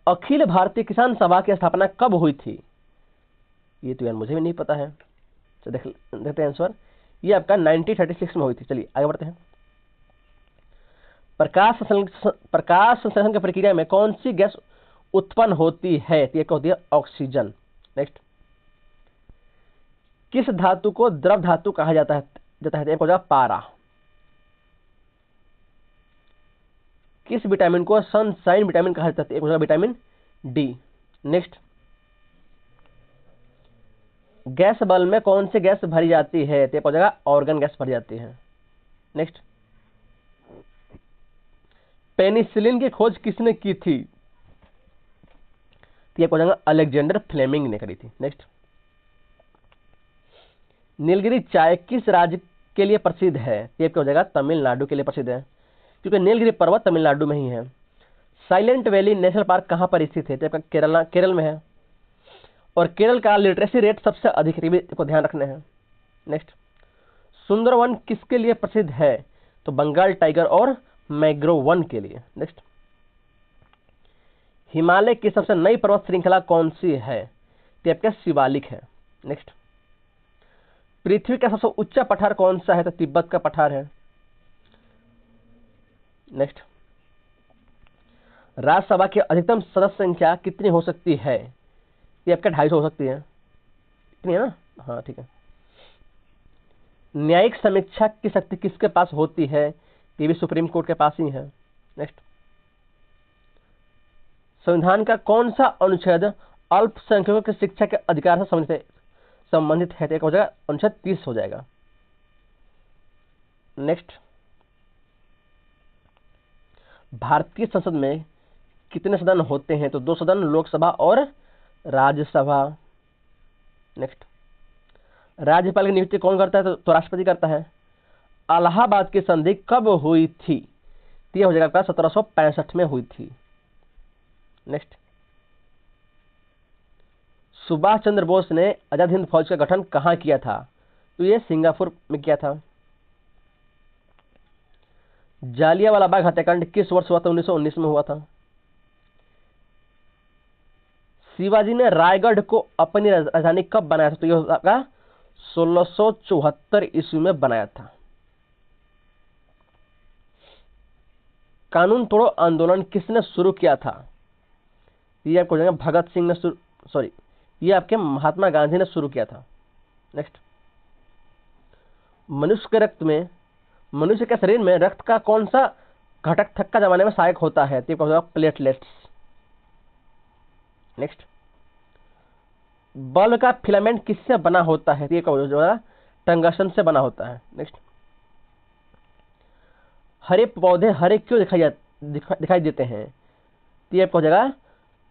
अखिल भारतीय किसान सभा की स्थापना कब हुई थी? ये तो यार मुझे भी नहीं पता है, तो देखते हैं आंसर। ये आपका 1936 में हुई थी। चलिए आगे बढ़ते हैं। प्रकाश संश्लेषण की प्रक्रिया में कौन सी गैस उत्पन्न होती है? तो ये होती है ऑक्सीजन। नेक्स्ट, किस धातु को द्रव धातु कहा जाता है? एक हो जाएगा पारा। किस विटामिन को सनशाइन विटामिन कहा जाता है? एक हो जाएगा विटामिन डी। नेक्स्ट, गैस बल में कौन सी गैस भरी जाती है? तो एक हो जाएगा ऑर्गन गैस भरी जाती है। नेक्स्ट, पेनिसिलिन की खोज किसने की थी? तो एक हो जाएगा अलेक्जेंडर फ्लेमिंग ने करी थी। नेक्स्ट, नीलगिरी चाय किस राज्य के लिए प्रसिद्ध है? ये हो जाएगा तमिलनाडु के लिए प्रसिद्ध है, क्योंकि नीलगिरी पर्वत तमिलनाडु में ही है। साइलेंट वैली नेशनल पार्क कहां पर स्थित है? तो केरल में है। और केरल का लिटरेसी रेट सबसे अधिक है, ये भी को ध्यान रखने हैं। नेक्स्ट, सुंदरवन किसके लिए प्रसिद्ध है? तो बंगाल टाइगर और मैंग्रोव वन के लिए। नेक्स्ट, हिमालय की सबसे नई पर्वत श्रृंखला कौन सी है? तो आपका शिवालिक है। नेक्स्ट, पृथ्वी का सबसे ऊंचा पठार कौन सा है? तो तिब्बत का पठार है। नेक्स्ट, राज्यसभा की अधिकतम सदस्य संख्या कितनी हो सकती है? ये आपका 250 हो सकती है, इतनी है ना? हाँ ठीक है। न्यायिक समीक्षा की शक्ति किसके पास होती है? ये भी सुप्रीम कोर्ट के पास ही है। नेक्स्ट, संविधान का कौन सा अनुच्छेद अल्पसंख्यकों की शिक्षा के अधिकार से संबंधित है? तो हो जाएगा अनुच्छेद 30 हो जाएगा। नेक्स्ट, भारतीय संसद में कितने सदन होते हैं? तो 2 सदन, लोकसभा और राज्यसभा। नेक्स्ट, राज्यपाल की नियुक्ति कौन करता है? तो राष्ट्रपति करता है। इलाहाबाद की संधि कब हुई थी? यह हो जाएगा आपका 1765 में हुई थी। नेक्स्ट, सुभाष चंद्र बोस ने आजाद हिंद फौज का गठन कहां किया था? तो ये सिंगापुर में किया था। जालियांवाला बाग हत्याकांड किस वर्ष हुआ था? 1919 में हुआ था। शिवाजी ने रायगढ़ को अपनी राजधानी कब बनाया था? तो यह आपका 1674 ईस्वी में बनाया था। कानून तोड़ो आंदोलन किसने शुरू किया था? ये आपको जाएगा भगत सिंह ने ये आपके महात्मा गांधी ने शुरू किया था। नेक्स्ट, मनुष्य के शरीर में रक्त का कौन सा घटक थक्का जमाने में सहायक होता है? तो होगा प्लेटलेट्स। नेक्स्ट, बल्ब का फिलामेंट किससे बना होता है? ये जो है टंगस्टन से बना होता है। नेक्स्ट, हरे पौधे हरे क्यों दिखाई देते हैं? तो ये हो जाएगा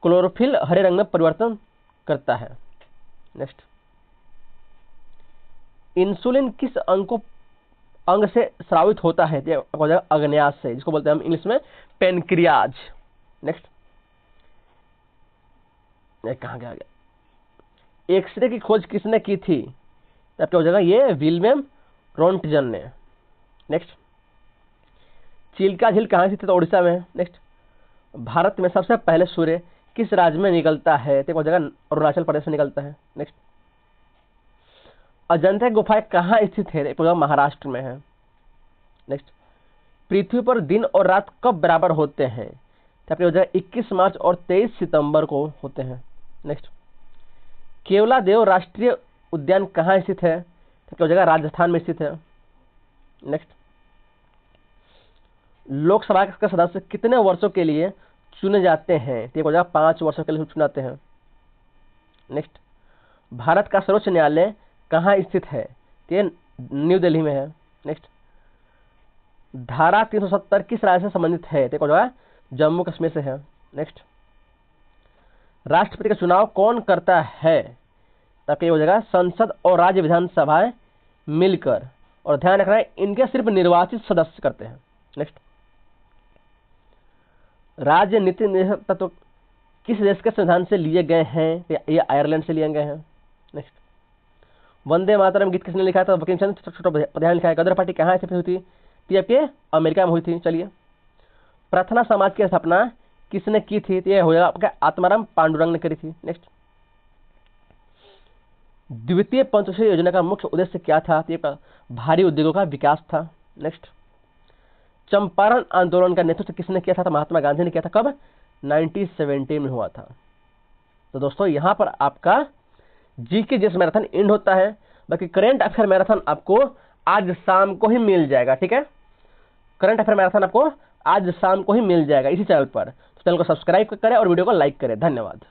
क्लोरोफिल हरे रंग में परिवर्तन करता है। नेक्स्ट, इंसुलिन किस अंग से स्रावित होता है? तो हो जाएगा अग्न्यास से, जिसको बोलते हैं हम इंग्लिश में पेनक्रियाज। नेक्स्ट, कहां गया? एक्सरे की खोज किसने की थी? तो हो जाएगा ये विलियम रोंटगन ने। नेक्स्ट, चिल्का झील कहां स्थित है? तो उड़ीसा में। नेक्स्ट, भारत में सबसे पहले सूर्य किस राज्य में निकलता है? तो हो जाएगा अरुणाचल प्रदेश से निकलता है। नेक्स्ट, अजंता गुफाएं कहां स्थित है? तो महाराष्ट्र में है। नेक्स्ट, पृथ्वी पर दिन और रात कब बराबर होते हैं? तो हो जाएगा 21 मार्च और 23 सितंबर को होते हैं। नेक्स्ट, केवलादेव राष्ट्रीय उद्यान कहां स्थित है? तो हो जाएगा राजस्थान में स्थित है। नेक्स्ट, लोकसभा के सदस्य कितने वर्षों के लिए चुने जाते हैं? तो हो जाएगा 5 वर्षों के लिए चुनाते हैं। नेक्स्ट, भारत का सर्वोच्च न्यायालय कहां स्थित है? तो ये न्यू दिल्ली में है। नेक्स्ट, धारा 370 किस राज्य से संबंधित है? तो हो जाएगा जम्मू कश्मीर से है। नेक्स्ट, राष्ट्रपति का चुनाव कौन करता है? तब ये हो जाएगा संसद और राज्य विधानसभाएं मिलकर, और ध्यान रखना है इनके सिर्फ निर्वाचित सदस्य करते हैं। नेक्स्ट, राज्य नीति निर्देशक तत्व किस देश के संविधान से लिए गए हैं? ये आयरलैंड से लिए गए हैं। नेक्स्ट, वंदे मातरम गीत किसने लिखा था? बंकिम चंद्र चट्टोपाध्याय ने लिखा है। गदर पार्टी कहाँ स्थित हुई थी? ये अमेरिका में हुई थी। चलिए, प्रार्थना समाज की स्थापना किसने की थी? ये हो जाएगा आपका आत्माराम पांडुरंग ने करी थी। नेक्स्ट, द्वितीय पंचवर्षीय योजना का मुख्य उद्देश्य क्या था? ये भारी उद्योगों का विकास था। नेक्स्ट, चंपारण आंदोलन का नेतृत्व किसने किया था? तो महात्मा गांधी ने किया था। कब? 1917 में हुआ था। तो दोस्तों यहां पर आपका जीके जीएस मैराथन एंड होता है। बाकी करंट अफेयर मैराथन आपको आज शाम को ही मिल जाएगा। ठीक है, करंट अफेयर मैराथन आपको आज शाम को ही मिल जाएगा इसी चैनल पर। तो चैनल को सब्सक्राइब करें और वीडियो को लाइक करें। धन्यवाद।